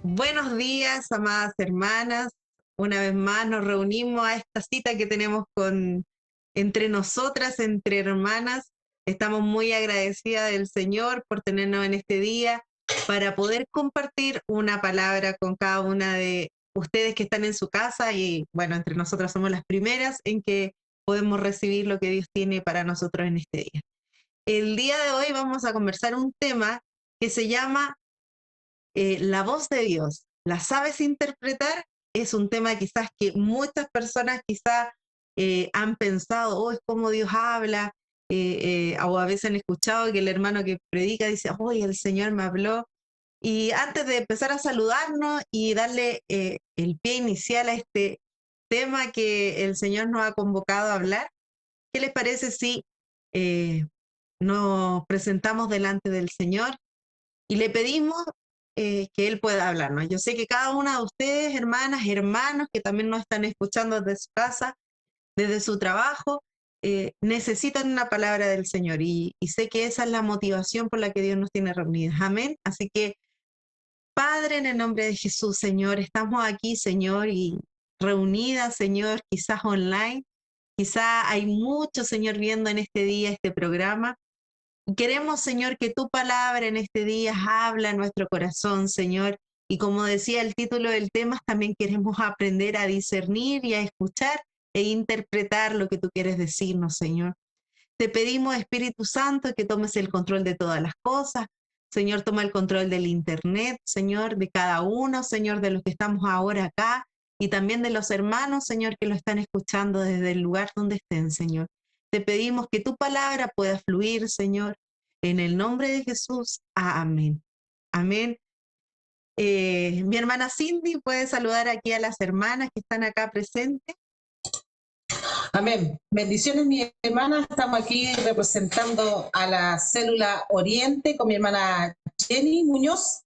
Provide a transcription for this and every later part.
Buenos días, amadas hermanas. Una vez más nos reunimos a esta cita que tenemos entre nosotras, entre hermanas. Estamos muy agradecidas del Señor por tenernos en este día para poder compartir una palabra con cada una de ustedes que están en su casa y bueno, entre nosotras somos las primeras en que podemos recibir lo que Dios tiene para nosotros en este día. El día de hoy vamos a conversar un tema que se llama la voz de Dios. ¿La sabes interpretar? Es un tema quizás que muchas personas quizás han pensado, oh, es como Dios habla, o a veces han escuchado que el hermano que predica dice, oye, el Señor me habló. Y antes de empezar a saludarnos y darle el pie inicial a este tema que el Señor nos ha convocado a hablar, ¿qué les parece si eh, nos presentamos delante del Señor y le pedimos que Él pueda hablarnos? Yo sé que cada una de ustedes, hermanas, hermanos, que también nos están escuchando desde su casa, desde su trabajo, necesitan una palabra del Señor y sé que esa es la motivación por la que Dios nos tiene reunidas. Amén. Así que, Padre, en el nombre de Jesús, Señor, estamos aquí, Señor, y reunidas, Señor, quizás online. Quizás hay muchos, Señor, viendo en este día este programa. Queremos, Señor, que tu palabra en este día habla a nuestro corazón, Señor. Y como decía el título del tema, también queremos aprender a discernir y a escuchar e interpretar lo que tú quieres decirnos, Señor. Te pedimos, Espíritu Santo, que tomes el control de todas las cosas. Señor, toma el control del internet, Señor, de cada uno, Señor, de los que estamos ahora acá y también de los hermanos, Señor, que lo están escuchando desde el lugar donde estén, Señor. Te pedimos que tu palabra pueda fluir, Señor, en el nombre de Jesús. Amén. Amén. Mi hermana Cindy puede saludar aquí a las hermanas que están acá presentes. Amén. Bendiciones, mi hermana. Estamos aquí representando a la célula Oriente con mi hermana Jenny Muñoz.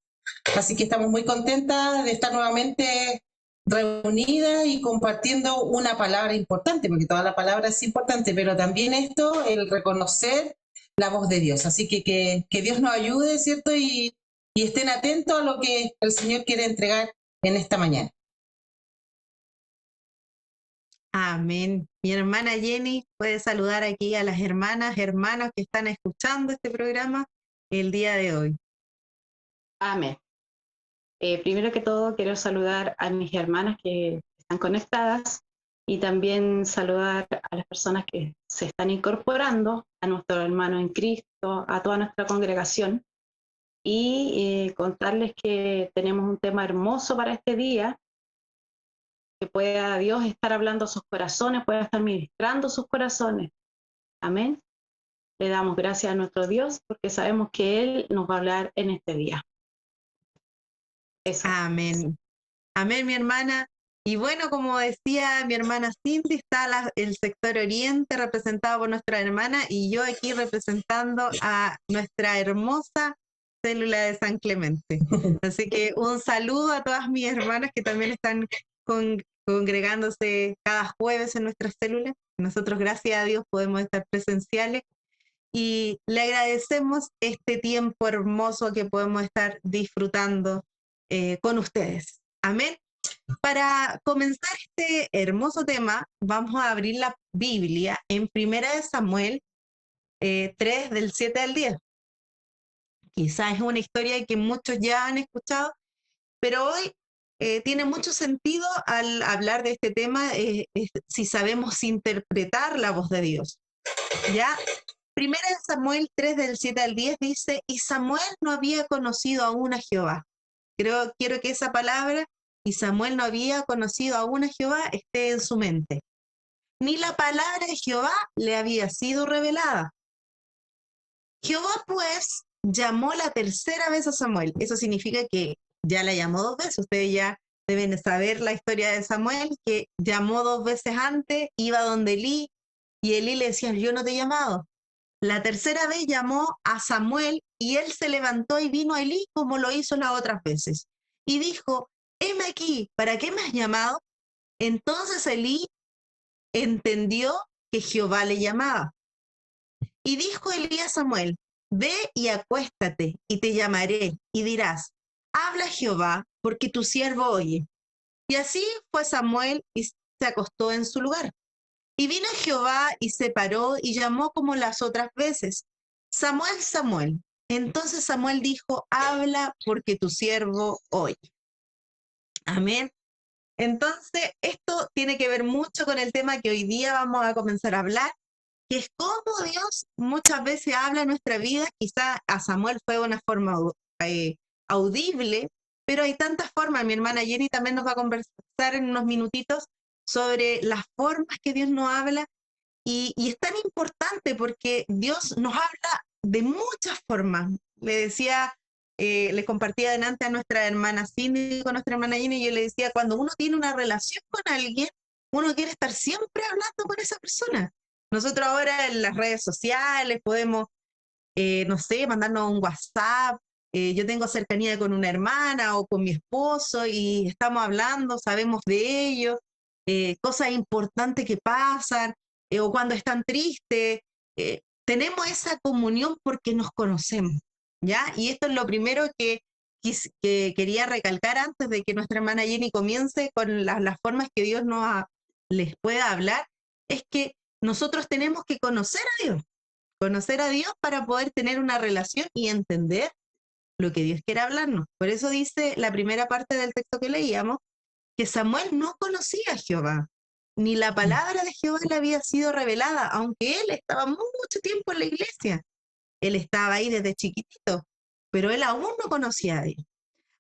Así que estamos muy contentas de estar nuevamente reunidas y compartiendo una palabra importante, porque toda la palabra es importante, pero también esto, el reconocer la voz de Dios. Así que Dios nos ayude, ¿cierto? Y estén atentos a lo que el Señor quiere entregar en esta mañana. Amén. Mi hermana Jenny puede saludar aquí a las hermanas, hermanos que están escuchando este programa el día de hoy. Amén. Primero que todo, quiero saludar a mis hermanas que están conectadas y también saludar a las personas que se están incorporando, a nuestro hermano en Cristo, a toda nuestra congregación, y contarles que tenemos un tema hermoso para este día, que pueda Dios estar hablando a sus corazones, pueda estar ministrando sus corazones. Amén. Le damos gracias a nuestro Dios porque sabemos que Él nos va a hablar en este día. Eso. Amén. Amén, mi hermana. Y bueno, como decía mi hermana Cindy, está el sector Oriente representado por nuestra hermana y yo aquí representando a nuestra hermosa célula de San Clemente. Así que un saludo a todas mis hermanas que también están congregándose cada jueves en nuestra célula. Nosotros, gracias a Dios, podemos estar presenciales y le agradecemos este tiempo hermoso que podemos estar disfrutando con ustedes. Amén. Para comenzar este hermoso tema, vamos a abrir la Biblia en 1 Samuel 3, del 7 al 10. Quizás es una historia que muchos ya han escuchado, pero hoy tiene mucho sentido al hablar de este tema si sabemos interpretar la voz de Dios. ¿Ya? 1 Samuel 3, del 7 al 10 dice, y Samuel no había conocido aún a Jehová. Quiero que esa palabra, y Samuel no había conocido aún a Jehová, esté en su mente. Ni la palabra de Jehová le había sido revelada. Jehová, pues, llamó la tercera vez a Samuel. Eso significa que ya la llamó dos veces. Ustedes ya deben saber la historia de Samuel, que llamó dos veces antes, iba donde Elí, y Elí le decía, yo no te he llamado. La tercera vez llamó a Samuel y él se levantó y vino a Elí como lo hizo las otras veces. Y dijo, heme aquí, ¿para qué me has llamado? Entonces Elí entendió que Jehová le llamaba. Y dijo Elí a Samuel, ve y acuéstate y te llamaré y dirás, habla Jehová, porque tu siervo oye. Y así fue Samuel y se acostó en su lugar. Y vino Jehová y se paró y llamó como las otras veces, Samuel, Samuel. Entonces Samuel dijo, habla porque tu siervo oye. Amén. Entonces, esto tiene que ver mucho con el tema que hoy día vamos a comenzar a hablar, que es cómo Dios muchas veces habla en nuestra vida. Quizá a Samuel fue de una forma audible, pero hay tantas formas. Mi hermana Jenny también nos va a conversar en unos minutitos sobre las formas que Dios nos habla, y es tan importante porque Dios nos habla de muchas formas. Le decía, le compartía delante a nuestra hermana Cindy, con nuestra hermana Jenny, y yo le decía, cuando uno tiene una relación con alguien, uno quiere estar siempre hablando con esa persona. Nosotros ahora en las redes sociales podemos, no sé, mandarnos un WhatsApp. Yo tengo cercanía con una hermana o con mi esposo y estamos hablando, sabemos de ellos, cosas importantes que pasan, o cuando están tristes. Tenemos esa comunión porque nos conocemos, ¿ya? Y esto es lo primero que quería recalcar antes de que nuestra hermana Jenny comience con las formas que Dios les pueda hablar, es que nosotros tenemos que conocer a Dios para poder tener una relación y entender lo que Dios quiere hablarnos. Por eso dice la primera parte del texto que leíamos, que Samuel no conocía a Jehová, ni la palabra de Jehová le había sido revelada, aunque él estaba mucho tiempo en la iglesia. Él estaba ahí desde chiquitito, pero él aún no conocía a Dios.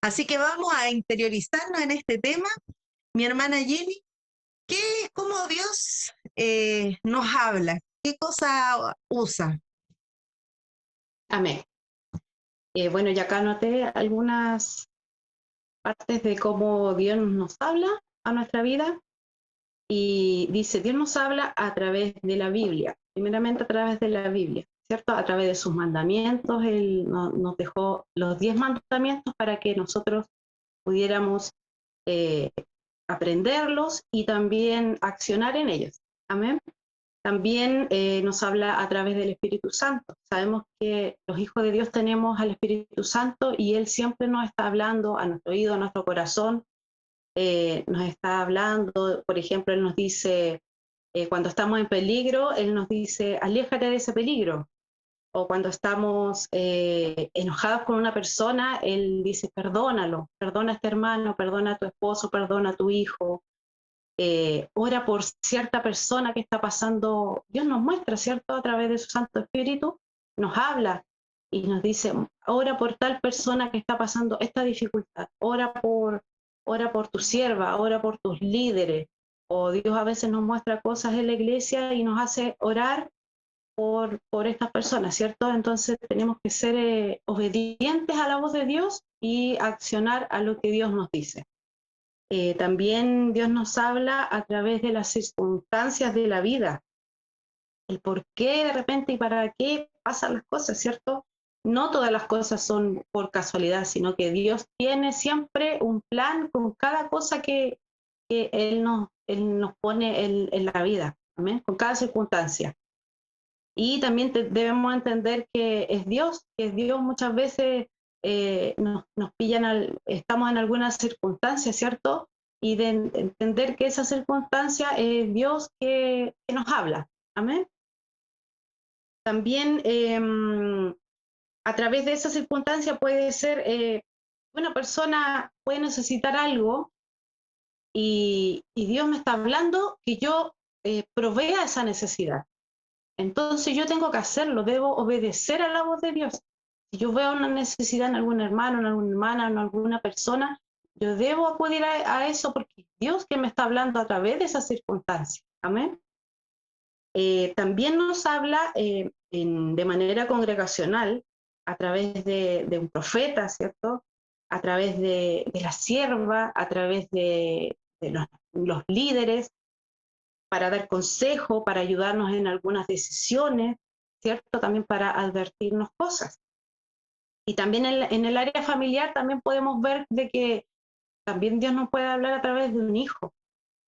Así que vamos a interiorizarnos en este tema. Mi hermana Jenny, ¿cómo Dios nos habla? ¿Qué cosa usa? Amén. Bueno, ya acá anoté algunas partes de cómo Dios nos habla a nuestra vida. Y dice, Dios nos habla a través de la Biblia, primeramente a través de la Biblia, ¿cierto? A través de sus mandamientos. Él nos dejó los 10 mandamientos para que nosotros pudiéramos eh, aprenderlos y también accionar en ellos. Amén. También nos habla a través del Espíritu Santo. Sabemos que los hijos de Dios tenemos al Espíritu Santo y Él siempre nos está hablando a nuestro oído, a nuestro corazón. Nos está hablando, por ejemplo, Él nos dice, cuando estamos en peligro, Él nos dice, aléjate de ese peligro. O cuando estamos enojados con una persona, Él dice, perdónalo, perdona a este hermano, perdona a tu esposo, perdona a tu hijo. Ora por cierta persona que está pasando. Dios nos muestra, ¿cierto? A través de su Santo Espíritu, nos habla y nos dice, ora por tal persona que está pasando esta dificultad, ora por tu sierva, ora por tus líderes. O Dios a veces nos muestra cosas en la iglesia y nos hace orar por estas personas, ¿cierto? Entonces tenemos que ser obedientes a la voz de Dios y accionar a lo que Dios nos dice. También Dios nos habla a través de las circunstancias de la vida, el por qué de repente y para qué pasan las cosas, ¿cierto? No todas las cosas son por casualidad, sino que Dios tiene siempre un plan con cada cosa que Él nos pone en la vida, ¿amén? Con cada circunstancia. Y también debemos entender que es Dios muchas veces nos pillan, estamos en alguna circunstancia, ¿cierto? Y de entender que esa circunstancia es Dios que nos habla, ¿amén? También a través de esa circunstancia puede ser, una persona puede necesitar algo y Dios me está hablando que yo provea esa necesidad. Entonces yo tengo que hacerlo, debo obedecer a la voz de Dios. Si yo veo una necesidad en algún hermano, en alguna hermana, en alguna persona, yo debo acudir a eso porque es Dios que me está hablando a través de esa circunstancia. Amén. También nos habla de manera congregacional a través de un profeta, ¿cierto? A través de la sierva, a través de los líderes, para dar consejo, para ayudarnos en algunas decisiones, ¿cierto? También para advertirnos cosas. Y también en el área familiar también podemos ver de que también Dios nos puede hablar a través de un hijo,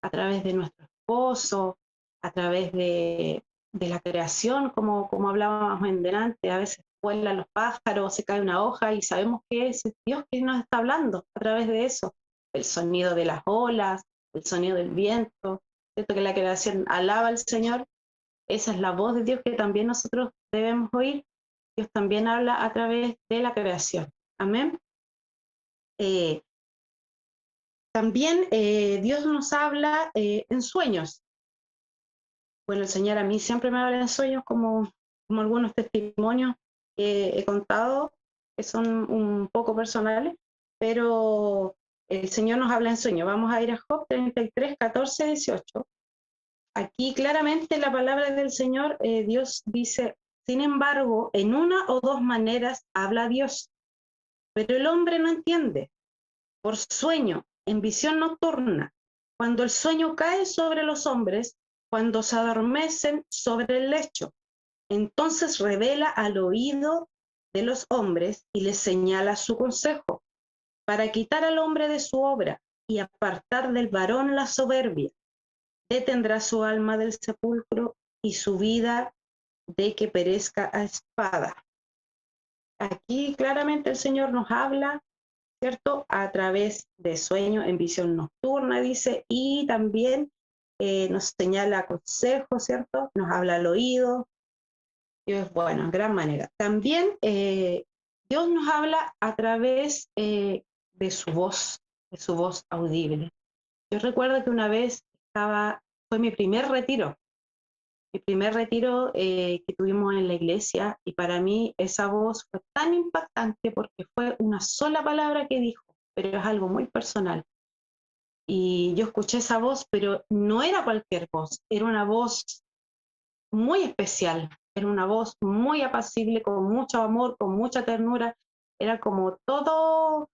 a través de nuestro esposo, a través de la creación, como hablábamos en delante. A veces vuelan los pájaros, se cae una hoja y sabemos que es Dios que nos está hablando a través de eso. El sonido de las olas, el sonido del viento, ¿cierto? Que la creación alaba al Señor. Esa es la voz de Dios que también nosotros debemos oír. Dios también habla a través de la creación. Amén. Eh, También Dios nos habla en sueños. Bueno, el Señor a mí siempre me habla en sueños, como algunos testimonios que he contado, que son un poco personales, pero el Señor nos habla en sueños. Vamos a ir a Job 33, 14, 18. Aquí claramente la palabra del Señor, Dios dice, sin embargo, en una o dos maneras habla Dios, pero el hombre no entiende. Por sueño, en visión nocturna, cuando el sueño cae sobre los hombres, cuando se adormecen sobre el lecho, entonces revela al oído de los hombres y les señala su consejo, para quitar al hombre de su obra y apartar del varón la soberbia. Detendrá su alma del sepulcro y su vida de que perezca a espada. Aquí claramente el Señor nos habla, ¿cierto? A través de sueños en visión nocturna, dice, y también nos señala consejos, ¿cierto? Nos habla al oído. Dios, bueno, en gran manera. También Dios nos habla a través de su voz audible. Yo recuerdo que una vez fue mi primer retiro que tuvimos en la iglesia, y para mí esa voz fue tan impactante porque fue una sola palabra que dijo, pero es algo muy personal. Y yo escuché esa voz, pero no era cualquier voz, era una voz muy especial, era una voz muy apacible, con mucho amor, con mucha ternura, era como todos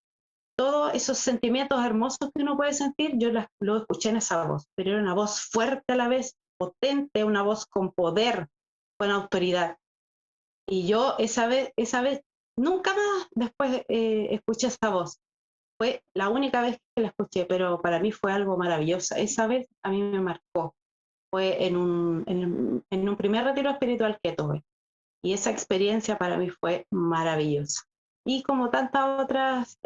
esos sentimientos hermosos que uno puede sentir, lo escuché en esa voz, pero era una voz fuerte a la vez, potente, una voz con poder, con autoridad. Y yo esa vez nunca más después escuché esa voz. Fue la única vez que la escuché, pero para mí fue algo maravilloso. Esa vez a mí me marcó. Fue en un primer retiro espiritual que tuve. Y esa experiencia para mí fue maravillosa. Y como tantas otras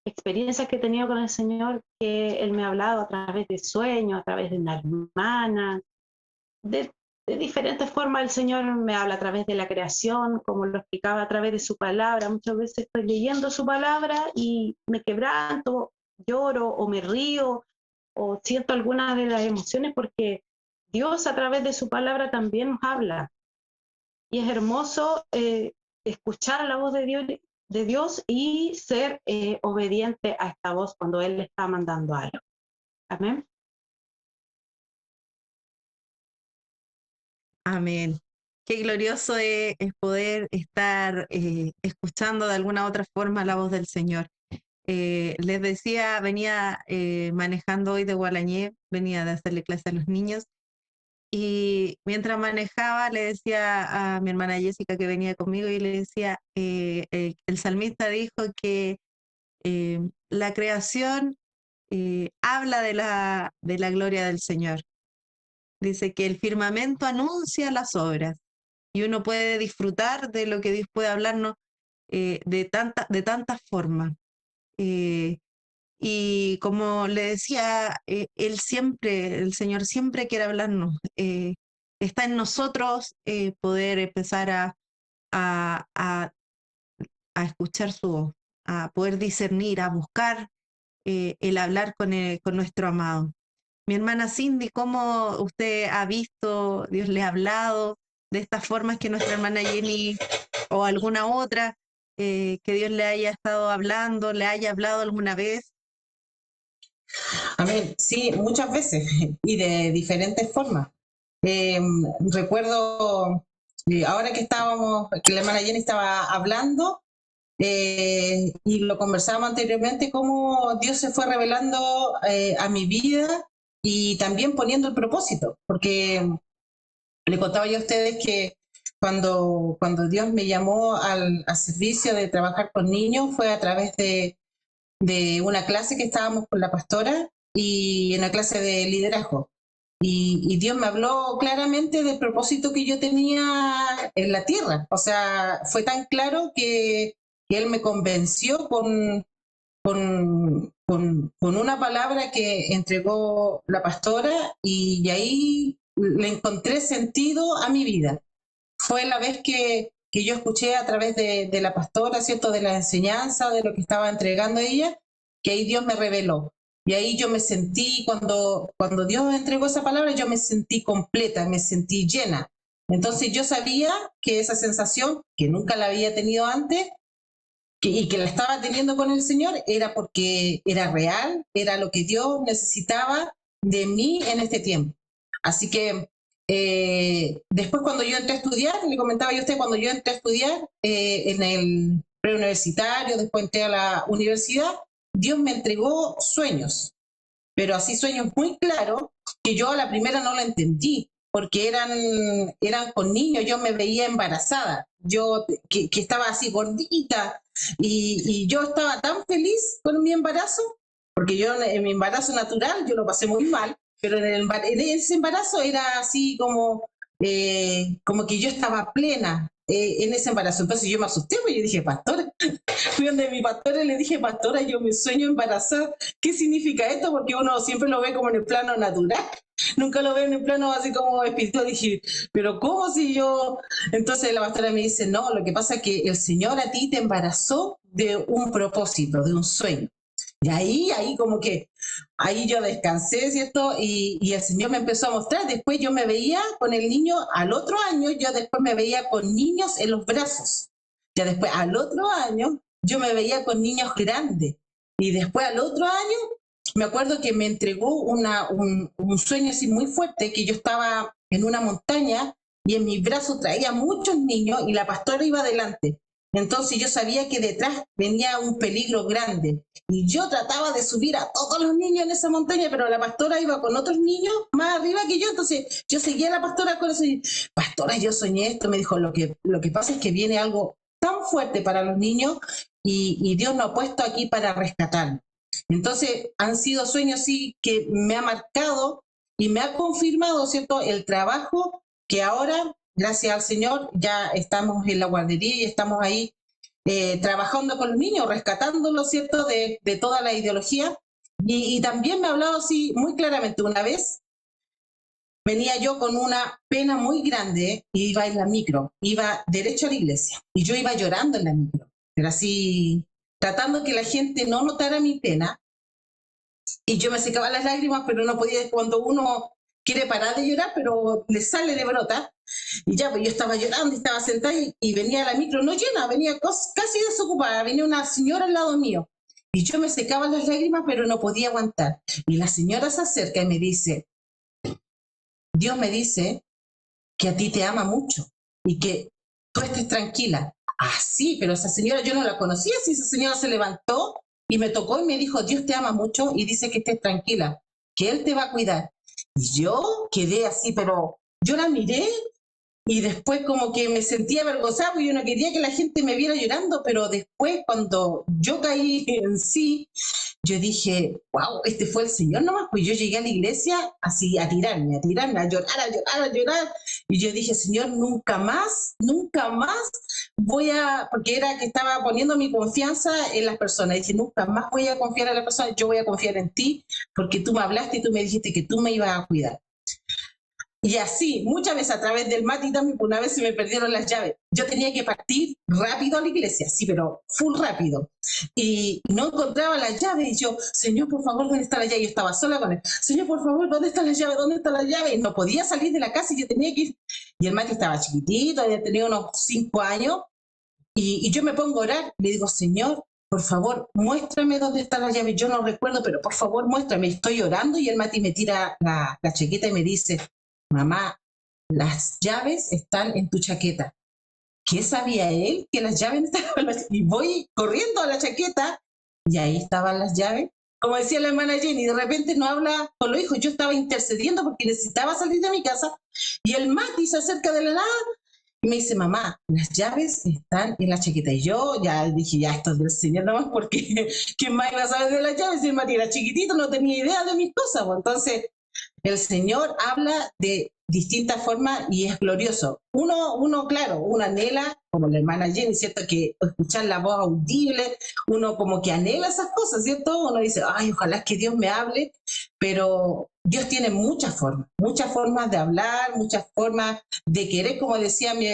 experiencias que he tenido con el Señor, que Él me ha hablado a través de sueños, a través de una hermana, de, de diferentes formas el Señor me habla a través de la creación, como lo explicaba a través de su palabra. Muchas veces estoy leyendo su palabra y me quebranto, lloro o me río o siento algunas de las emociones porque Dios a través de su palabra también nos habla. Y es hermoso escuchar la voz de Dios y ser obediente a esta voz cuando Él le está mandando algo. Amén. Amén. Qué glorioso es poder estar escuchando de alguna otra forma la voz del Señor. Les decía, venía manejando hoy de Gualañé, venía de hacerle clase a los niños, y mientras manejaba le decía a mi hermana Jessica que venía conmigo y le decía, el salmista dijo que la creación habla de la gloria del Señor. Dice que el firmamento anuncia las obras y uno puede disfrutar de lo que Dios puede hablarnos de tantas formas. Eh, y como le decía, el Señor siempre quiere hablarnos. Está en nosotros poder empezar a, a- a escuchar su voz, a poder discernir, a buscar el hablar con nuestro amado. Mi hermana Cindy, ¿cómo usted ha visto, Dios le ha hablado de estas formas que nuestra hermana Jenny o alguna otra que Dios le haya estado hablando, le haya hablado alguna vez? Amén. Sí, muchas veces y de diferentes formas. Eh, Recuerdo, ahora que la hermana Jenny estaba hablando y lo conversábamos anteriormente, cómo Dios se fue revelando a mi vida y también poniendo el propósito, porque le contaba yo a ustedes que cuando Dios me llamó al servicio de trabajar con niños fue a través de una clase que estábamos con la pastora y en la clase de liderazgo. y Dios me habló claramente del propósito que yo tenía en la tierra. O sea, fue tan claro que Él me convenció con una palabra que entregó la pastora y ahí le encontré sentido a mi vida. Fue la vez que yo escuché a través de la pastora, ¿cierto? De la enseñanza, de lo que estaba entregando ella, que ahí Dios me reveló. Y ahí yo me sentí, cuando Dios me entregó esa palabra, yo me sentí completa, me sentí llena. Entonces yo sabía que esa sensación, que nunca la había tenido antes, y que la estaba teniendo con el Señor, era porque era real, era lo que Dios necesitaba de mí en este tiempo. Así que después cuando yo entré a estudiar, le comentaba yo a usted, cuando yo entré a estudiar en el preuniversitario, después entré a la universidad, Dios me entregó sueños, pero así sueños muy claros que yo a la primera no lo entendí, porque eran con niños, yo me veía embarazada, yo que estaba así gordita, y yo estaba tan feliz con mi embarazo, porque yo en mi embarazo natural yo lo pasé muy mal, pero en ese embarazo era así como que yo estaba plena en ese embarazo. Entonces yo me asusté, porque yo dije, pastora, fui donde mi pastora y le dije, pastora, yo me sueño embarazada. ¿Qué significa esto? Porque uno siempre lo ve como en el plano natural, nunca lo ve en el plano así como espiritual. Dije, pero ¿cómo si yo? Entonces la pastora me dice, no, lo que pasa es que el Señor a ti te embarazó de un propósito, de un sueño. Y ahí como que, ahí yo descansé, ¿cierto? Y el Señor me empezó a mostrar. Después yo me veía con el niño, al otro año yo después me veía con niños en los brazos. Ya después al otro año yo me veía con niños grandes. Y después al otro año me acuerdo que me entregó un sueño así muy fuerte, que yo estaba en una montaña y en mis brazos traía muchos niños y la pastora iba adelante. Entonces yo sabía que detrás venía un peligro grande y yo trataba de subir a todos los niños en esa montaña, pero la pastora iba con otros niños más arriba que yo, entonces yo seguía a la pastora con eso y, pastora, yo soñé esto, me dijo, lo que pasa es que viene algo tan fuerte para los niños y Dios nos ha puesto aquí para rescatarnos. Entonces han sido sueños sí que me ha marcado y me ha confirmado, ¿cierto?, el trabajo que ahora, gracias al Señor, ya estamos en la guardería y estamos ahí trabajando con los niños, rescatándolos, ¿cierto?, de toda la ideología. Y también me ha hablado así muy claramente. Una vez venía yo con una pena muy grande y iba en la micro, iba derecho a la iglesia y yo iba llorando en la micro, pero así tratando que la gente no notara mi pena y yo me secaba las lágrimas, pero no podía, cuando uno quiere parar de llorar, pero le sale de brota. Y ya, pues yo estaba llorando y estaba sentada y venía la micro no llena, venía casi desocupada, venía una señora al lado mío. Y yo me secaba las lágrimas, pero no podía aguantar. Y la señora se acerca y me dice, Dios me dice que a ti te ama mucho y que tú estés tranquila. Ah, sí, pero esa señora yo no la conocía, si esa señora se levantó y me tocó y me dijo, Dios te ama mucho y dice que estés tranquila, que Él te va a cuidar. Y yo quedé así, pero yo la miré y después como que me sentía avergonzada porque yo no quería que la gente me viera llorando, pero después cuando yo caí en sí, yo dije, wow, este fue el Señor nomás, pues yo llegué a la iglesia así a tirarme, a llorar, a llorar, a llorar, y yo dije, Señor, nunca más voy a, porque era que estaba poniendo mi confianza en las personas, dije, nunca más voy a confiar en las personas, yo voy a confiar en ti, porque tú me hablaste y tú me dijiste que tú me ibas a cuidar. Y así, muchas veces a través del Mati también, una vez se me perdieron las llaves. Yo tenía que partir rápido a la iglesia, sí, pero full rápido. Y no encontraba las llaves y yo, Señor, por favor, ¿dónde está la llave? Yo estaba sola con él. Señor, por favor, ¿dónde está la llave? ¿Dónde está la llave? Y no podía salir de la casa y yo tenía que ir. Y el Mati estaba chiquitito, había tenido unos 5 años. Y yo me pongo a orar, le digo, Señor, por favor, muéstrame dónde está la llave. Yo no recuerdo, pero por favor, muéstrame. Estoy orando y el Mati me tira la chaqueta y me dice, mamá, las llaves están en tu chaqueta. ¿Qué sabía él? Que las llaves estaban. Y voy corriendo a la chaqueta y ahí estaban las llaves. Como decía la hermana Jenny, de repente no habla con los hijos. Yo estaba intercediendo porque necesitaba salir de mi casa y el Mati se acerca de la nada y me dice, mamá, las llaves están en la chaqueta. Y yo ya dije, ya esto es del Señor nomás, porque ¿quién más iba a saber de las llaves? Si el Mati era chiquitito, no tenía idea de mis cosas. Pues entonces El Señor habla de distintas formas y es glorioso. Claro, uno anhela, como la hermana Jenny, ¿cierto? Que escuchar la voz audible, uno como que anhela esas cosas, ¿cierto? Uno dice, ay, ojalá que Dios me hable, pero Dios tiene muchas formas de hablar, muchas formas de querer, como decía mi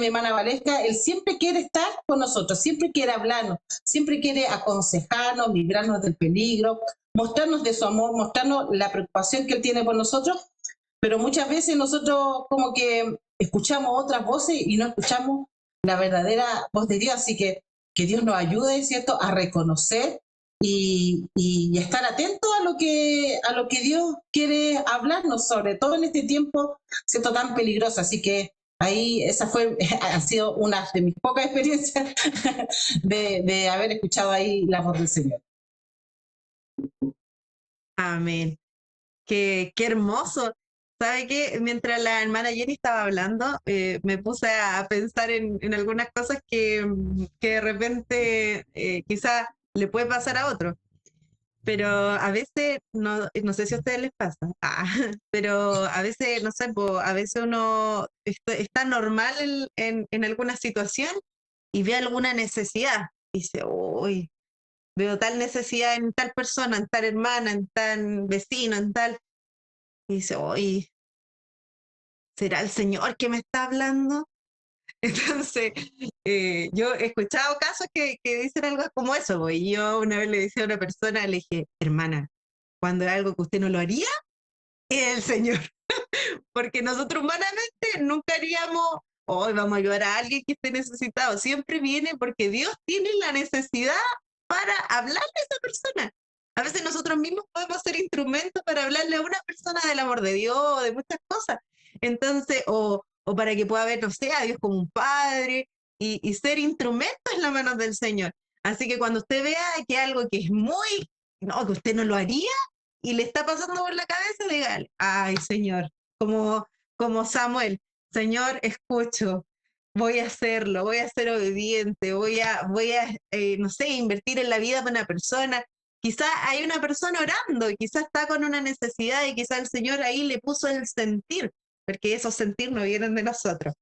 hermana Valesca, Él siempre quiere estar con nosotros, siempre quiere hablarnos, siempre quiere aconsejarnos, librarnos del peligro, mostrarnos de su amor, mostrarnos la preocupación que Él tiene por nosotros, pero muchas veces nosotros como que escuchamos otras voces y no escuchamos la verdadera voz de Dios, así que Dios nos ayude, ¿cierto?, a reconocer y estar atentos a lo que Dios quiere hablarnos, sobre todo en este tiempo, ¿cierto?, tan peligroso. Así que ahí ha sido una de mis pocas experiencias de haber escuchado ahí la voz del Señor. Amén. Qué hermoso. ¿Sabe qué? Mientras la hermana Jenny estaba hablando, me puse a pensar en algunas cosas que de repente quizá le puede pasar a otro. Pero a veces, no sé si a ustedes les pasa, pero a veces, no sé, a veces uno está normal en alguna situación y ve alguna necesidad. Y dice, uy, veo tal necesidad en tal persona, en tal hermana, en tal vecino, en tal. Y dice, uy, ¿será el Señor que me está hablando? Entonces, yo he escuchado casos que dicen algo como eso, pues, y yo una vez le decía a una persona, le dije, hermana, cuando es algo que usted no lo haría, es el Señor, porque nosotros humanamente nunca haríamos, hoy vamos a ayudar a alguien que esté necesitado, siempre viene porque Dios tiene la necesidad para hablarle a esa persona. A veces nosotros mismos podemos ser instrumentos para hablarle a una persona del amor de Dios, de muchas cosas. Entonces, o para que pueda ver, no sé, a Dios como un padre y ser instrumentos en las manos del Señor. Así que cuando usted vea que algo que es muy, no, que usted no lo haría y le está pasando por la cabeza, dígale, ay Señor, como Samuel, Señor, escucho, voy a hacerlo, voy a ser obediente, no sé, invertir en la vida de una persona. Quizá hay una persona orando y quizá está con una necesidad y quizá el Señor ahí le puso el sentir, porque esos sentir no vienen de nosotros.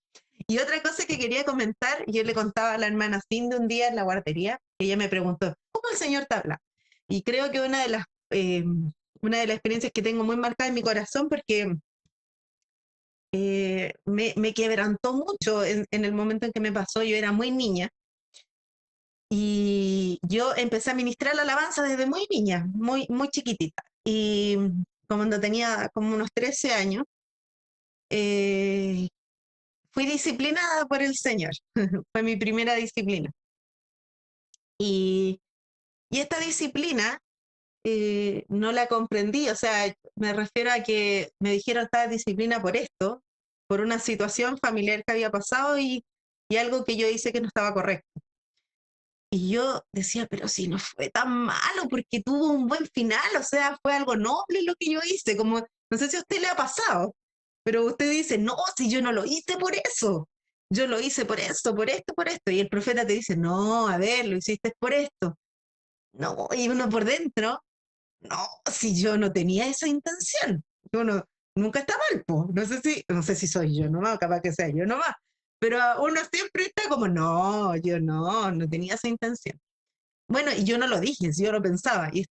Y otra cosa que quería comentar, yo le contaba a la hermana Cindy un día en la guardería, que ella me preguntó, ¿cómo el Señor te habla? Y creo que una de las experiencias que tengo muy marcada en mi corazón, porque me quebrantó mucho en el momento en que me pasó, yo era muy niña, y yo empecé a ministrar la alabanza desde muy niña, muy chiquitita. Y cuando tenía como unos 13 años, eh, fui disciplinada por el Señor. Fue mi primera disciplina. Y, y esta disciplina no la comprendí, o sea, me refiero a que me dijeron esta disciplina por esto, por una situación familiar que había pasado y algo que yo hice que no estaba correcto. Y yo decía, pero si no fue tan malo, porque tuvo un buen final, o sea, fue algo noble lo que yo hice, como, no sé si a usted le ha pasado, pero usted dice, no, si yo no lo hice por eso, yo lo hice por esto, por esto, y el profeta te dice, no, a ver, lo hiciste por esto, no, y uno por dentro, no, si yo no tenía esa intención, uno nunca está mal, po. No sé si soy yo nomás, capaz que sea yo nomás, pero uno siempre está como, no, yo no tenía esa intención. Bueno, y yo no lo dije, yo lo pensaba, y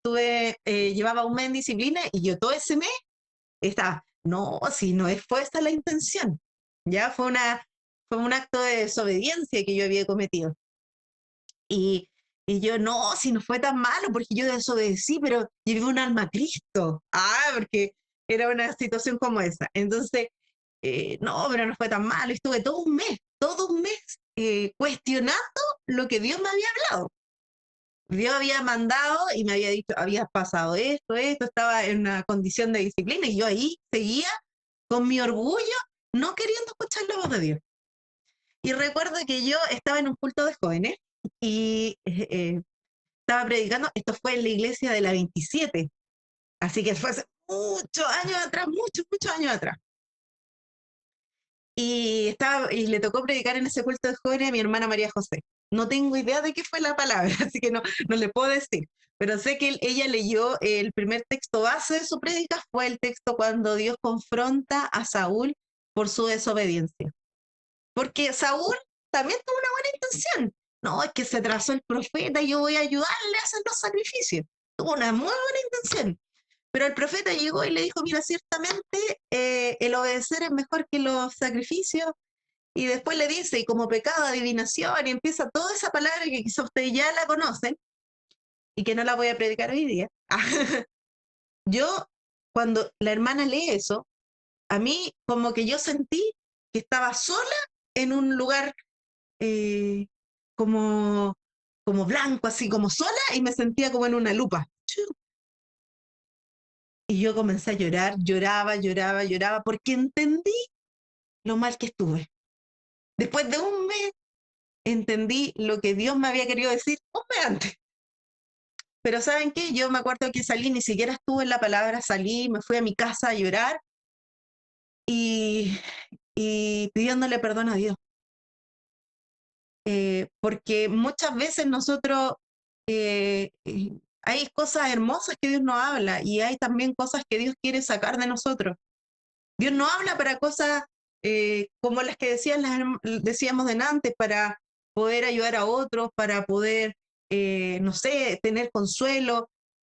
llevaba un mes en disciplina y yo todo ese mes estaba, no, si no fue esa la intención, ya fue un acto de desobediencia que yo había cometido. Y, y yo, no, si no fue tan malo, porque yo desobedecí, pero llevé un alma a Cristo. Porque era una situación como esa. Entonces, no, pero no fue tan malo. Estuve todo un mes cuestionando lo que Dios me había hablado. Dios había mandado y me había dicho, había pasado esto, estaba en una condición de disciplina y yo ahí seguía con mi orgullo, no queriendo escuchar la voz de Dios. Y recuerdo que yo estaba en un culto de jóvenes y estaba predicando, esto fue en la iglesia de la 27, así que fue hace muchos años atrás, muchos años atrás. Y le tocó predicar en ese culto de jóvenes a mi hermana María José. No tengo idea de qué fue la palabra, así que no le puedo decir. Pero sé que ella leyó el primer texto base de su prédica, fue el texto cuando Dios confronta a Saúl por su desobediencia. Porque Saúl también tuvo una buena intención. No, es que se trazó el profeta y yo voy a ayudarle a hacer los sacrificios. Tuvo una muy buena intención. Pero el profeta llegó y le dijo, mira, ciertamente el obedecer es mejor que los sacrificios. Y después le dice, y como pecado, adivinación, y empieza toda esa palabra que quizá ustedes ya la conocen y que no la voy a predicar hoy día. Yo, cuando la hermana lee eso, a mí como que yo sentí que estaba sola en un lugar eh, como, como blanco, así como sola, y me sentía como en una lupa. Y yo comencé a llorar, lloraba, porque entendí lo mal que estuve. Después de un mes, entendí lo que Dios me había querido decir un mes antes. Pero ¿saben qué? Yo me acuerdo que salí, ni siquiera estuve en la palabra, salí, me fui a mi casa a llorar y, y pidiéndole perdón a Dios. Porque muchas veces nosotros, hay cosas hermosas que Dios nos habla y hay también cosas que Dios quiere sacar de nosotros. Dios no habla para cosas como las que decíamos antes, para poder ayudar a otros, para poder, no sé, tener consuelo.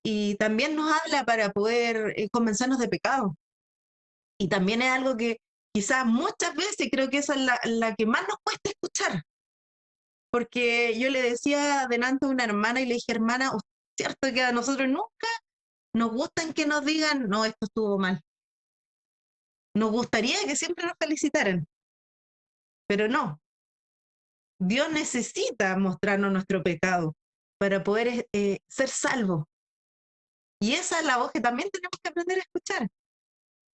Y también nos habla para poder convencernos de pecado. Y también es algo que quizás muchas veces creo que esa es la que más nos cuesta escuchar. Porque yo le decía delante a una hermana y le dije, hermana, cierto que a nosotros nunca nos gustan que nos digan, no, esto estuvo mal. Nos gustaría que siempre nos felicitaran, pero no. Dios necesita mostrarnos nuestro pecado para poder ser salvos. Y esa es la voz que también tenemos que aprender a escuchar.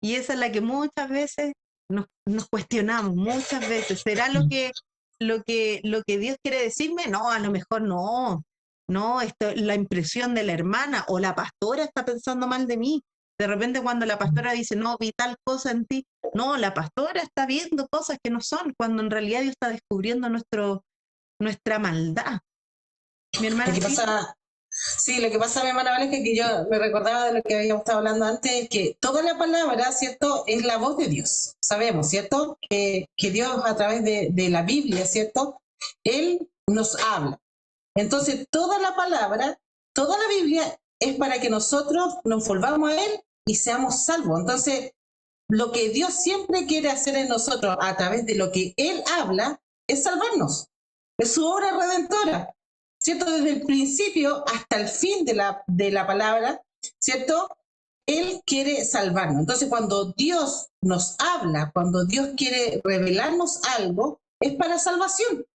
Y esa es la que muchas veces nos cuestionamos, muchas veces. ¿Será lo que Dios quiere decirme? No, a lo mejor no. No, la impresión de la hermana o la pastora está pensando mal de mí. De repente cuando la pastora dice, no, vi tal cosa en ti. No, la pastora está viendo cosas que no son, cuando en realidad Dios está descubriendo nuestra maldad. Mi hermana ¿Qué pasa? Sí, lo que pasa, mi hermana Vale, es que yo me recordaba de lo que habíamos estado hablando antes, que toda la palabra, ¿cierto?, es la voz de Dios. Sabemos, ¿cierto?, que Dios a través de la Biblia, ¿cierto?, Él nos habla. Entonces, toda la palabra, toda la Biblia es para que nosotros nos volvamos a Él y seamos salvos. Entonces, lo que Dios siempre quiere hacer en nosotros a través de lo que Él habla es salvarnos. Es su obra redentora. ¿Cierto? Desde el principio hasta el fin de la palabra, ¿cierto? Él quiere salvarnos. Entonces, cuando Dios nos habla, cuando Dios quiere revelarnos algo, es para salvación.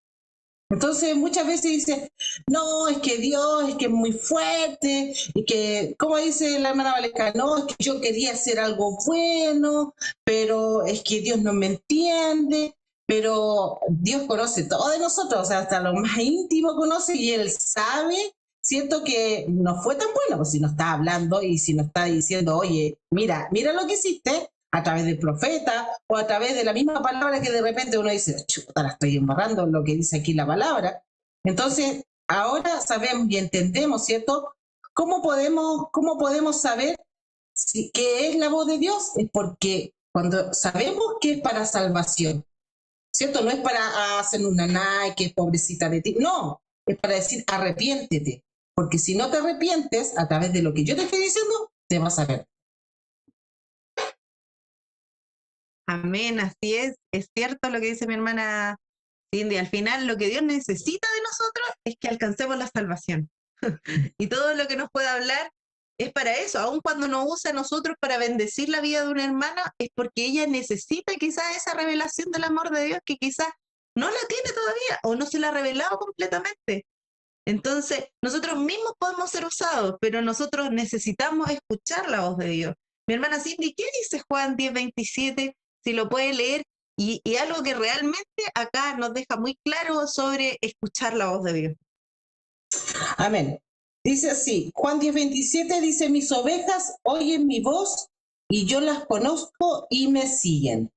Entonces, muchas veces dice, no, es que Dios es que es muy fuerte, y que, como dice la hermana Valesca, no, es que yo quería hacer algo bueno, pero es que Dios no me entiende. Pero Dios conoce todo de nosotros, o sea, hasta lo más íntimo conoce y Él sabe, siento que no fue tan bueno, pues si nos está hablando y si nos está diciendo, oye, mira lo que hiciste a través del profeta o a través de la misma palabra que de repente uno dice, chuta, la estoy embarrando lo que dice aquí la palabra. Entonces, ahora sabemos y entendemos, ¿cierto? Cómo podemos saber qué es la voz de Dios? Es porque cuando sabemos que es para salvación, ¿cierto? No es para hacer una Nike, pobrecita de ti, no, es para decir arrepiéntete, porque si no te arrepientes, a través de lo que yo te estoy diciendo, te vas a ver. Amén, así es cierto lo que dice mi hermana Cindy. Al final lo que Dios necesita de nosotros es que alcancemos la salvación. Y todo lo que nos pueda hablar es para eso, aun cuando nos usa a nosotros para bendecir la vida de una hermana, es porque ella necesita quizás esa revelación del amor de Dios que quizás no la tiene todavía o no se la ha revelado completamente. Entonces, nosotros mismos podemos ser usados, pero nosotros necesitamos escuchar la voz de Dios. Mi hermana Cindy, ¿qué dice Juan 10:27? Si lo puede leer, y algo que realmente acá nos deja muy claro sobre escuchar la voz de Dios. Amén. Dice así, Juan 10:27 dice, mis ovejas oyen mi voz y yo las conozco y me siguen.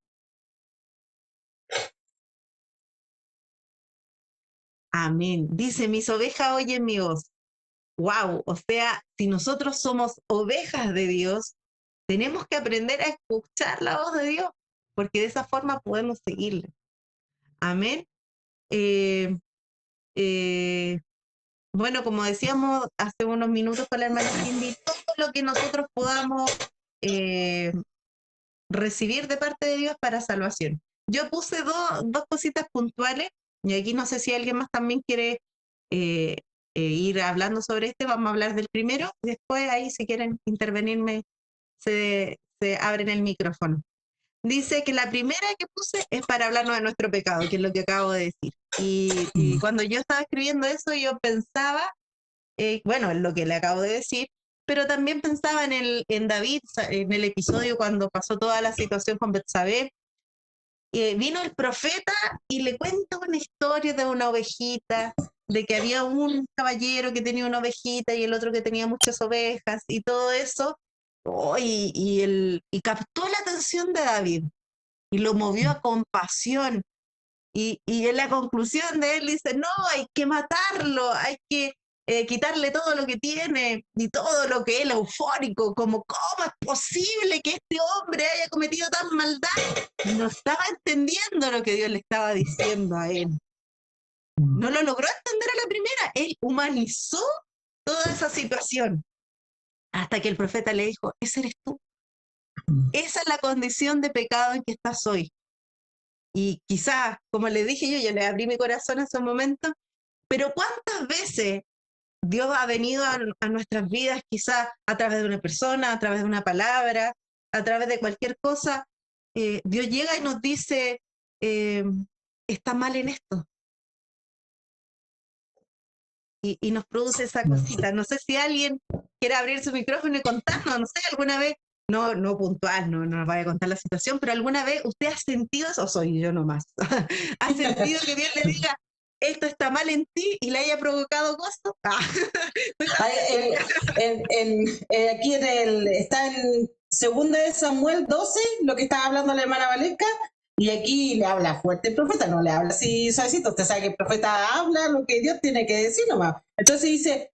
Amén. Dice, mis ovejas oyen mi voz. Wow, o sea, si nosotros somos ovejas de Dios, tenemos que aprender a escuchar la voz de Dios, porque de esa forma podemos seguirle. Amén. Eh, eh, bueno, como decíamos hace unos minutos con la hermana Cindy, todo lo que nosotros podamos eh, recibir de parte de Dios para salvación. Yo puse dos cositas puntuales y aquí no sé si alguien más también quiere eh, ir hablando sobre este. Vamos a hablar del primero y después ahí si quieren intervenirme se abren el micrófono. Dice que la primera que puse es para hablarnos de nuestro pecado, que es lo que acabo de decir. Y cuando yo estaba escribiendo eso, yo pensaba, bueno, en lo que le acabo de decir, pero también pensaba en David, en el episodio cuando pasó toda la situación con Betsabé. Vino el profeta y le cuenta una historia de una ovejita, de que había un caballero que tenía una ovejita y el otro que tenía muchas ovejas y todo eso. Oh, y captó la atención de David y lo movió a compasión. Y en la conclusión de él dice, no, hay que matarlo, hay que quitarle todo lo que tiene y todo lo que él eufórico, como cómo es posible que este hombre haya cometido tan maldad. No estaba entendiendo lo que Dios le estaba diciendo a él. No lo logró entender a la primera. Él humanizó toda esa situación hasta que el profeta le dijo, ese eres tú. Esa es la condición de pecado en que estás hoy. Y quizás, como le dije yo le abrí mi corazón en ese momento, pero ¿cuántas veces Dios ha venido a nuestras vidas, quizás a través de una persona, a través de una palabra, a través de cualquier cosa? Dios llega y nos dice, está mal en esto. Y nos produce esa cosita. No sé si alguien quiere abrir su micrófono y contarnos, no sé, alguna vez, no puntual, no nos vaya a contar la situación, pero alguna vez usted ha sentido eso, o soy yo nomás, ha sentido que Dios le diga, esto está mal en ti y le haya provocado gozo. Aquí está en 2 Samuel 12, lo que estaba hablando la hermana Valesca, y aquí le habla fuerte el profeta, no le habla así suavecito. Usted sabe que el profeta habla lo que Dios tiene que decir nomás. Entonces dice,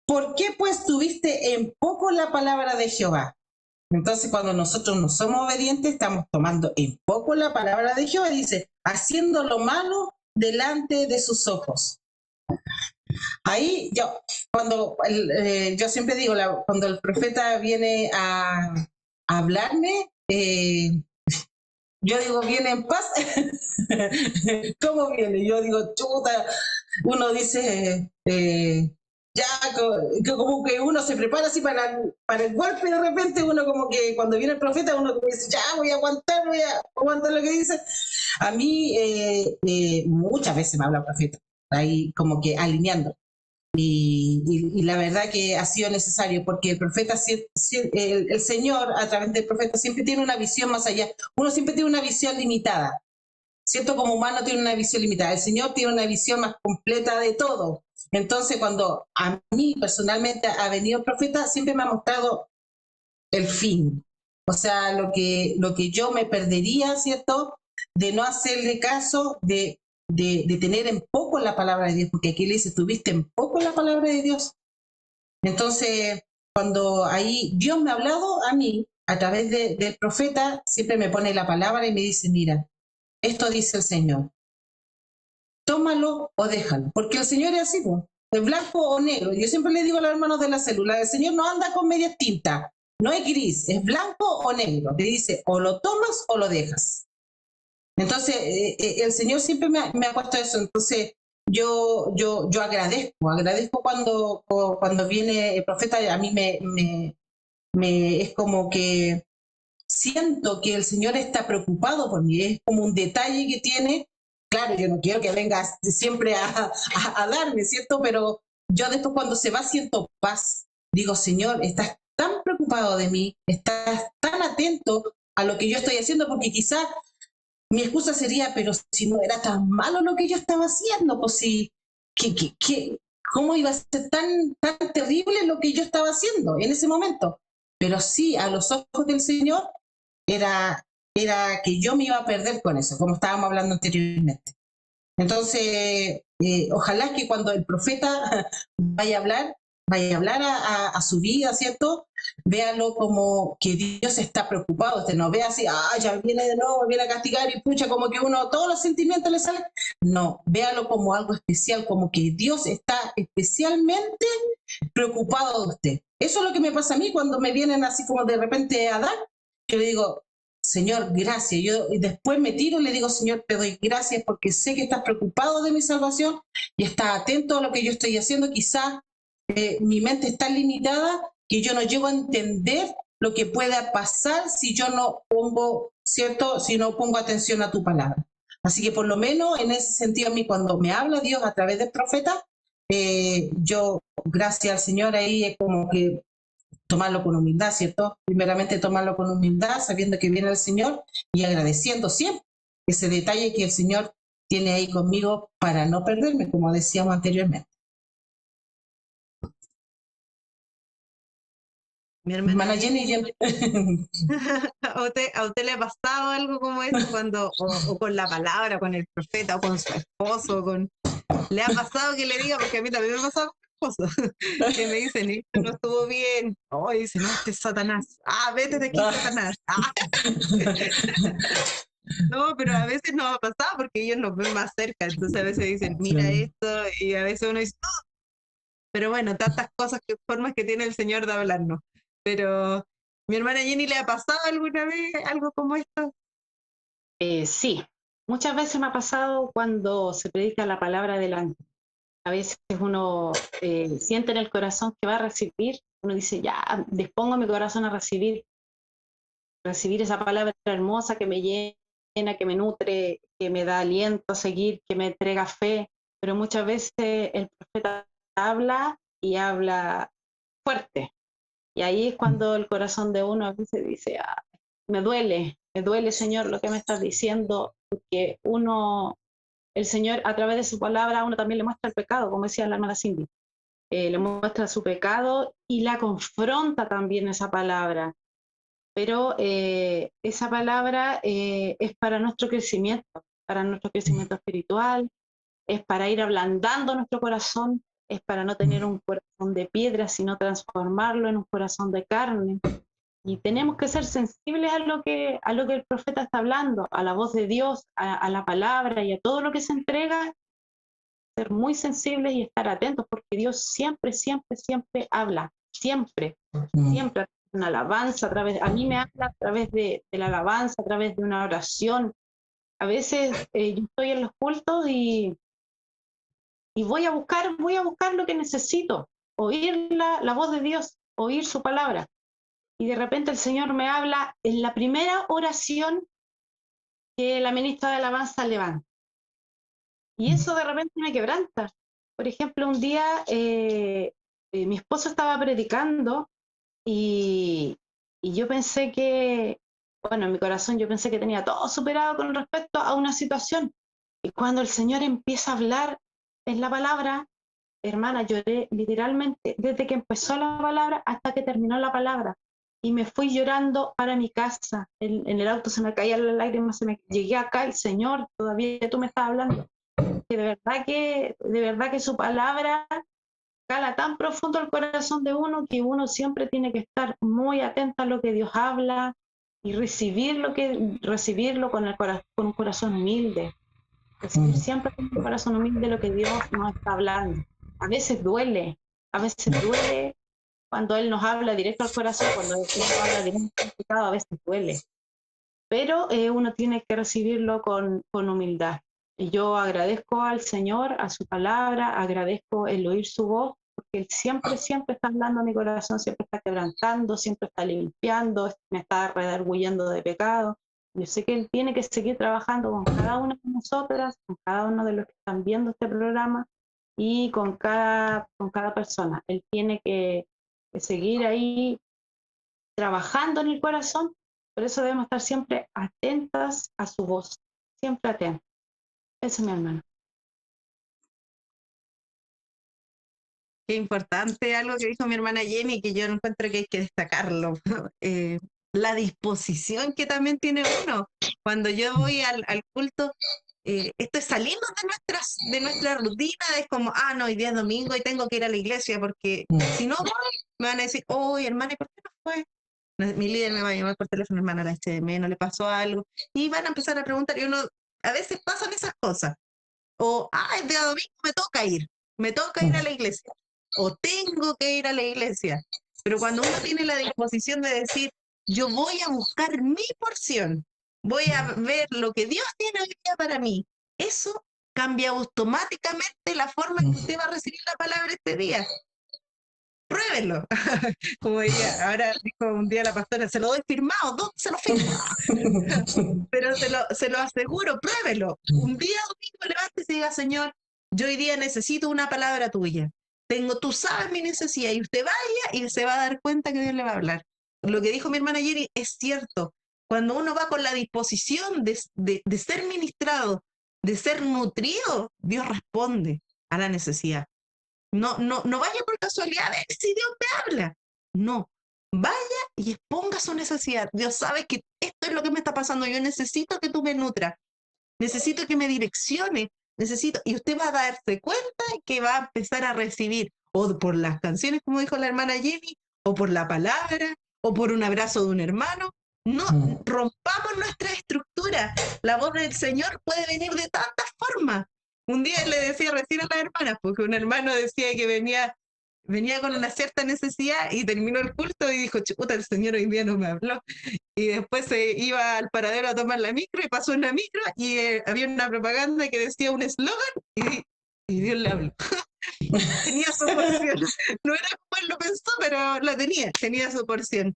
¿por qué pues tuviste en poco la palabra de Jehová? Entonces cuando nosotros no somos obedientes, estamos tomando en poco la palabra de Jehová. Dice, haciendo lo malo delante de sus ojos. Ahí yo siempre digo, cuando el profeta viene a hablarme, yo digo, ¿viene en paz? ¿Cómo viene? Yo digo, chuta, uno dice, ya, como que uno se prepara así para el golpe, de repente uno como que cuando viene el profeta, uno como dice, ya, voy a aguantar lo que dice. A mí muchas veces me habla el profeta, ahí como que alineando. Y la verdad que ha sido necesario porque el profeta, el Señor a través del profeta siempre tiene una visión más allá. Uno siempre tiene una visión limitada, ¿cierto? Como humano tiene una visión limitada. El Señor tiene una visión más completa de todo. Entonces cuando a mí personalmente ha venido el profeta, siempre me ha mostrado el fin. O sea, lo que yo me perdería, ¿cierto? De no hacerle caso, de tener en poco la palabra de Dios, porque aquí le dice, tuviste en poco la palabra de Dios. Entonces, cuando ahí Dios me ha hablado a mí, a través del profeta, siempre me pone la palabra y me dice, mira, esto dice el Señor, tómalo o déjalo, porque el Señor es así, ¿no? Es blanco o negro. Yo siempre le digo a los hermanos de la célula, el Señor no anda con medias tintas, no es gris, es blanco o negro. Te dice, o lo tomas o lo dejas. Entonces, el Señor siempre me ha puesto eso. Entonces, yo agradezco cuando viene el profeta. A mí es como que siento que el Señor está preocupado por mí. Es como un detalle que tiene. Claro, yo no quiero que venga siempre a darme, ¿cierto? Pero yo después cuando se va siento paz. Digo, Señor, estás tan preocupado de mí, estás tan atento a lo que yo estoy haciendo, porque quizás mi excusa sería, pero si no era tan malo lo que yo estaba haciendo, pues sí, ¿cómo iba a ser tan terrible lo que yo estaba haciendo en ese momento? Pero sí, a los ojos del Señor era que yo me iba a perder con eso, como estábamos hablando anteriormente. Entonces, ojalá que cuando el profeta vaya a hablar a su vida, ¿cierto? Véalo como que Dios está preocupado, usted no ve así, ya viene de nuevo, viene a castigar y pucha, como que uno, todos los sentimientos le salen. No, véalo como algo especial, como que Dios está especialmente preocupado de usted. Eso es lo que me pasa a mí cuando me vienen así como de repente a dar. Yo le digo, Señor, gracias. Y después me tiro y le digo, Señor, te doy gracias porque sé que estás preocupado de mi salvación y estás atento a lo que yo estoy haciendo. Quizás mi mente es tan limitada que yo no llego a entender lo que pueda pasar si yo no pongo, ¿cierto? Si no pongo atención a tu palabra. Así que por lo menos en ese sentido a mí cuando me habla Dios a través del profeta, yo, gracias al Señor, ahí es como que tomarlo con humildad, ¿cierto? Primeramente tomarlo con humildad, sabiendo que viene el Señor y agradeciendo siempre ese detalle que el Señor tiene ahí conmigo para no perderme, como decíamos anteriormente. Mi hermana Hermana Jenny, Jenny, yo... ¿a usted le ha pasado algo como eso cuando, o con la palabra, con el profeta, o con su esposo, le ha pasado que le diga, porque a mí también me ha pasado con mi esposo, que me dicen, esto no estuvo bien, oh, y dice, no, este es Satanás, vete de aquí, Satanás, no, pero a veces no ha pasado porque ellos nos ven más cerca, entonces a veces dicen, mira esto, y a veces uno dice, "No", pero bueno, tantas cosas, formas que tiene el Señor de hablarnos, pero mi hermana Jenny, ¿le ha pasado alguna vez algo como esto? Sí, muchas veces me ha pasado cuando se predica la palabra delante. A veces uno siente en el corazón que va a recibir, uno dice, ya, dispongo mi corazón a recibir esa palabra hermosa que me llena, que me nutre, que me da aliento a seguir, que me entrega fe, pero muchas veces el profeta habla y habla fuerte. Y ahí es cuando el corazón de uno a veces dice, me duele, Señor, lo que me estás diciendo, porque uno, el Señor a través de su palabra, a uno también le muestra el pecado, como decía la hermana Cindy, le muestra su pecado y la confronta también esa palabra. Pero esa palabra es para nuestro crecimiento espiritual, es para ir ablandando nuestro corazón, es para no tener un corazón de piedra, sino transformarlo en un corazón de carne. Y tenemos que ser sensibles a lo que el profeta está hablando, a la voz de Dios, a la palabra y a todo lo que se entrega, ser muy sensibles y estar atentos, porque Dios siempre, siempre, siempre habla, siempre, siempre, una alabanza, a mí me habla a través de la alabanza, a través de una oración. A veces yo estoy en los cultos y voy a buscar lo que necesito, oír la voz de Dios, oír su palabra. Y de repente el Señor me habla en la primera oración que la ministra de alabanza levanta. Y eso de repente me quebranta. Por ejemplo, un día mi esposo estaba predicando y, y yo pensé que, bueno, en mi corazón yo pensé que tenía todo superado con respecto a una situación. Y cuando el Señor empieza a hablar en la palabra, hermana, lloré literalmente desde que empezó la palabra hasta que terminó la palabra. Y me fui llorando para mi casa. En el auto se me caían las lágrimas, llegué acá, el Señor, todavía tú me estás hablando. Que de verdad que su palabra cala tan profundo el corazón de uno que uno siempre tiene que estar muy atento a lo que Dios habla y recibirlo con con un corazón humilde. Recibir siempre con un corazón humilde lo que Dios nos está hablando. A veces duele cuando Él nos habla directo al corazón, cuando Él nos habla directo al pecado, a veces duele. Pero uno tiene que recibirlo con humildad. Y yo agradezco al Señor, a su palabra, agradezco el oír su voz, porque Él siempre, siempre está hablando a mi corazón, siempre está quebrantando, siempre está limpiando, me está redarguyendo de pecado. Yo sé que Él tiene que seguir trabajando con cada una de nosotras, con cada uno de los que están viendo este programa y con cada persona. Él tiene que seguir ahí trabajando en el corazón, por eso debemos estar siempre atentas a su voz, siempre atentas. Eso es mi hermano. Qué importante algo que dijo mi hermana Jenny, que yo encuentro que hay que destacarlo. La disposición que también tiene uno. Cuando yo voy al culto, esto es salirnos de nuestra rutina, es como, no, hoy día es domingo y tengo que ir a la iglesia porque si no voy, me van a decir, oye, hermana, ¿y por qué no fue? Mi líder me va a llamar por teléfono, hermana, la eché de menos, le pasó algo, y van a empezar a preguntar, y uno, a veces pasan esas cosas, o, el día domingo me toca ir a la iglesia, o tengo que ir a la iglesia, pero cuando uno tiene la disposición de decir, yo voy a buscar mi porción, voy a ver lo que Dios tiene hoy día para mí, eso cambia automáticamente la forma en que usted va a recibir la palabra este día. Pruébenlo. Como diría, ahora dijo un día la pastora, se lo doy firmado, ¿dónde se lo firmo? Pero se lo aseguro, pruébelo. Un día domingo levántese y diga, Señor, yo hoy día necesito una palabra tuya. Tú sabes mi necesidad, y usted vaya y se va a dar cuenta que Dios le va a hablar. Lo que dijo mi hermana Jenny es cierto. Cuando uno va con la disposición de ser ministrado, de ser nutrido, Dios responde a la necesidad. No vaya por casualidad a ver si Dios me habla. No, vaya y exponga su necesidad. Dios sabe que esto es lo que me está pasando. Yo necesito que tú me nutras. Necesito que me direccione. Y usted va a darse cuenta que va a empezar a recibir, o por las canciones, como dijo la hermana Jenny, o por la palabra, o por un abrazo de un hermano. No rompamos nuestra estructura. La voz del Señor puede venir de tantas formas. Un día le decía recién a las hermanas, porque un hermano decía que venía con una cierta necesidad y terminó el culto y dijo, chuta, el Señor hoy día no me habló. Y después se iba al paradero a tomar la micro y pasó una micro y había una propaganda que decía un eslogan y Dios le habló. Tenía su porción. No era como él lo pensó, pero la tenía su porción.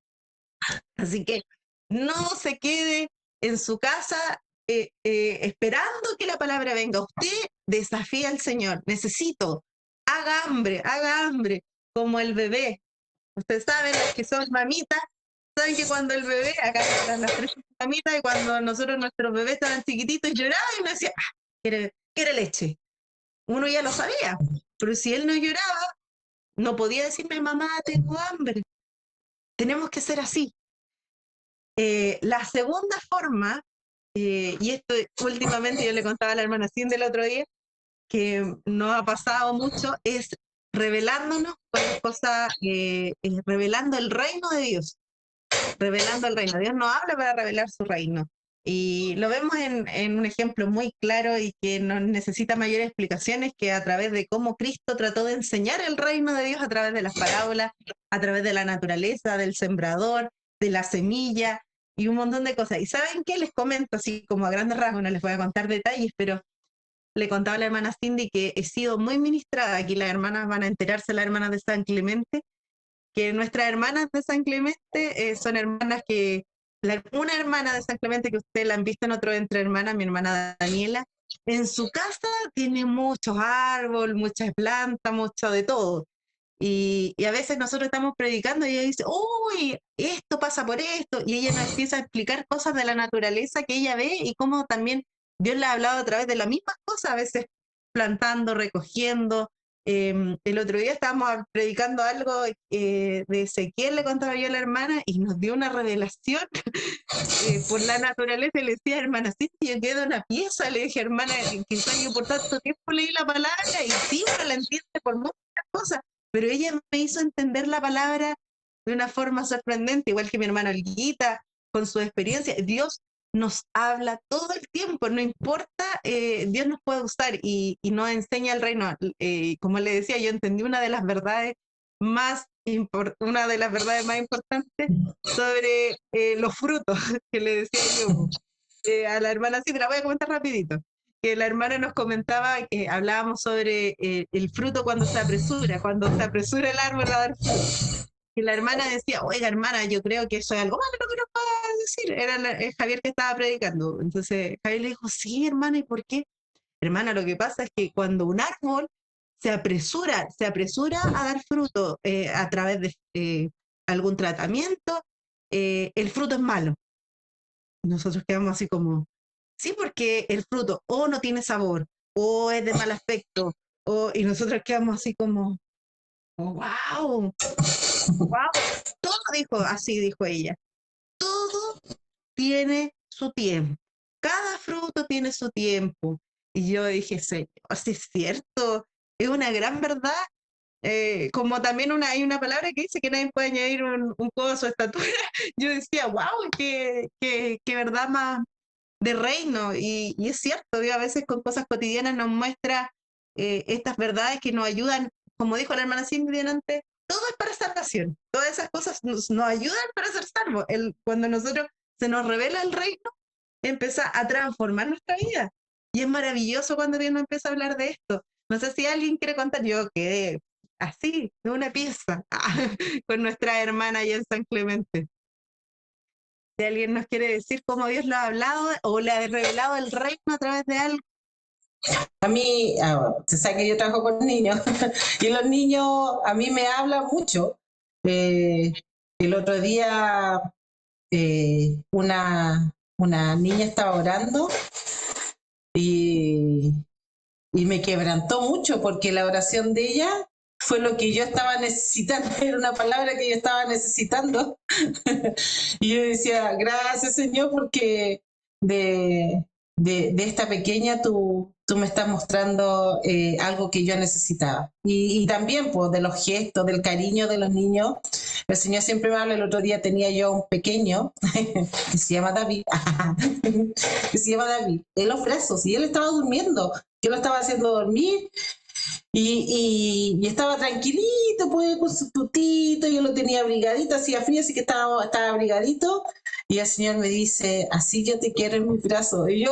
Así que no se quede en su casa esperando que la palabra venga. Usted desafía al Señor. Necesito, haga hambre, como el bebé. Ustedes saben, los que son mamitas, saben que cuando el bebé, acá están las tres mamitas, y cuando nuestros bebés estaban chiquititos, lloraban y uno decía, quiere leche. Uno ya lo sabía, pero si él no lloraba, no podía decirme, mamá, tengo hambre. Tenemos que ser así. La segunda forma, y esto últimamente yo le contaba a la hermana Cindy el otro día, que nos ha pasado mucho, es revelándonos con las cosas, revelando el reino de Dios, revelando el reino. Dios nos habla para revelar su reino. Y lo vemos en un ejemplo muy claro y que no necesita mayores explicaciones, que a través de cómo Cristo trató de enseñar el reino de Dios a través de las parábolas, a través de la naturaleza, del sembrador, de la semilla y un montón de cosas. ¿Y saben qué? Les comento así como a grandes rasgos, no les voy a contar detalles, pero le contaba a la hermana Cindy que he sido muy ministrada. Aquí las hermanas van a enterarse, las hermanas de San Clemente, que nuestras hermanas de San Clemente son hermanas una hermana de San Clemente que ustedes la han visto en otro Entre Hermanas, mi hermana Daniela, en su casa tiene muchos árboles, muchas plantas, mucho de todo. Y a veces nosotros estamos predicando y ella dice, uy, esto pasa por esto, y ella nos empieza a explicar cosas de la naturaleza que ella ve y cómo también Dios le ha hablado a través de las mismas cosas, a veces plantando, recogiendo. El otro día estábamos predicando algo de Ezequiel, le contaba yo a la hermana, y nos dio una revelación por la naturaleza. Y le decía, hermana, sí, yo quedo en una pieza. Le dije, hermana, que yo por tanto tiempo leí la palabra y sí, uno la entiende por muchas cosas, pero ella me hizo entender la palabra de una forma sorprendente, igual que mi hermana Olguita, con su experiencia. Dios nos habla todo el tiempo, no importa, Dios nos puede usar y nos enseña el reino. Como le decía, yo entendí una de las verdades una de las verdades más importantes sobre los frutos, que le decía yo a la hermana, sí, te la voy a comentar rapidito, que la hermana nos comentaba que hablábamos sobre el fruto cuando se apresura el árbol a dar fruto. Y la hermana decía, oiga hermana, yo creo que eso es algo malo lo que nos va a decir. Era Javier que estaba predicando. Entonces Javier le dijo, sí hermana, ¿y por qué? Hermana, lo que pasa es que cuando un árbol se apresura a dar fruto a través de algún tratamiento, el fruto es malo. Nosotros quedamos así como, sí, porque el fruto o no tiene sabor, o es de mal aspecto, y nosotros quedamos así como, oh, wow, wow, todo dijo, así dijo ella, todo tiene su tiempo. cada fruto tiene su tiempo. Y yo dije, Señor, si es cierto, es una gran verdad. Como también hay una palabra que dice que nadie puede añadir un codo a su estatura. Yo decía, wow, qué verdad más de reino. Y es cierto, Dios a veces con cosas cotidianas nos muestra estas verdades que nos ayudan, como dijo la hermana Cindy antes, todo es para salvación. Todas esas cosas nos ayudan para ser salvos. Cuando nosotros se nos revela el reino, empieza a transformar nuestra vida. Y es maravilloso cuando Dios nos empieza a hablar de esto. No sé si alguien quiere contar, yo quedé así, de una pieza, con nuestra hermana allá en San Clemente. Si alguien nos quiere decir cómo Dios lo ha hablado o le ha revelado el reino a través de algo. A mí, se sabe que yo trabajo con niños y los niños a mí me hablan mucho. El otro día una niña estaba orando y me quebrantó mucho porque la oración de ella fue lo que yo estaba necesitando, era una palabra que yo estaba necesitando. Y yo decía, gracias Señor, porque de esta pequeña tú me estás mostrando algo que yo necesitaba. Y también pues, de los gestos, del cariño de los niños. El Señor siempre me habla. El otro día tenía yo un pequeño que se llama David, que se llama David, en los brazos, y él estaba durmiendo. Yo lo estaba haciendo dormir y estaba tranquilito, pues, con su tutito, yo lo tenía abrigadito, hacía frío, así que estaba abrigadito. Y el Señor me dice, así yo te quiero en mis brazos. Y yo,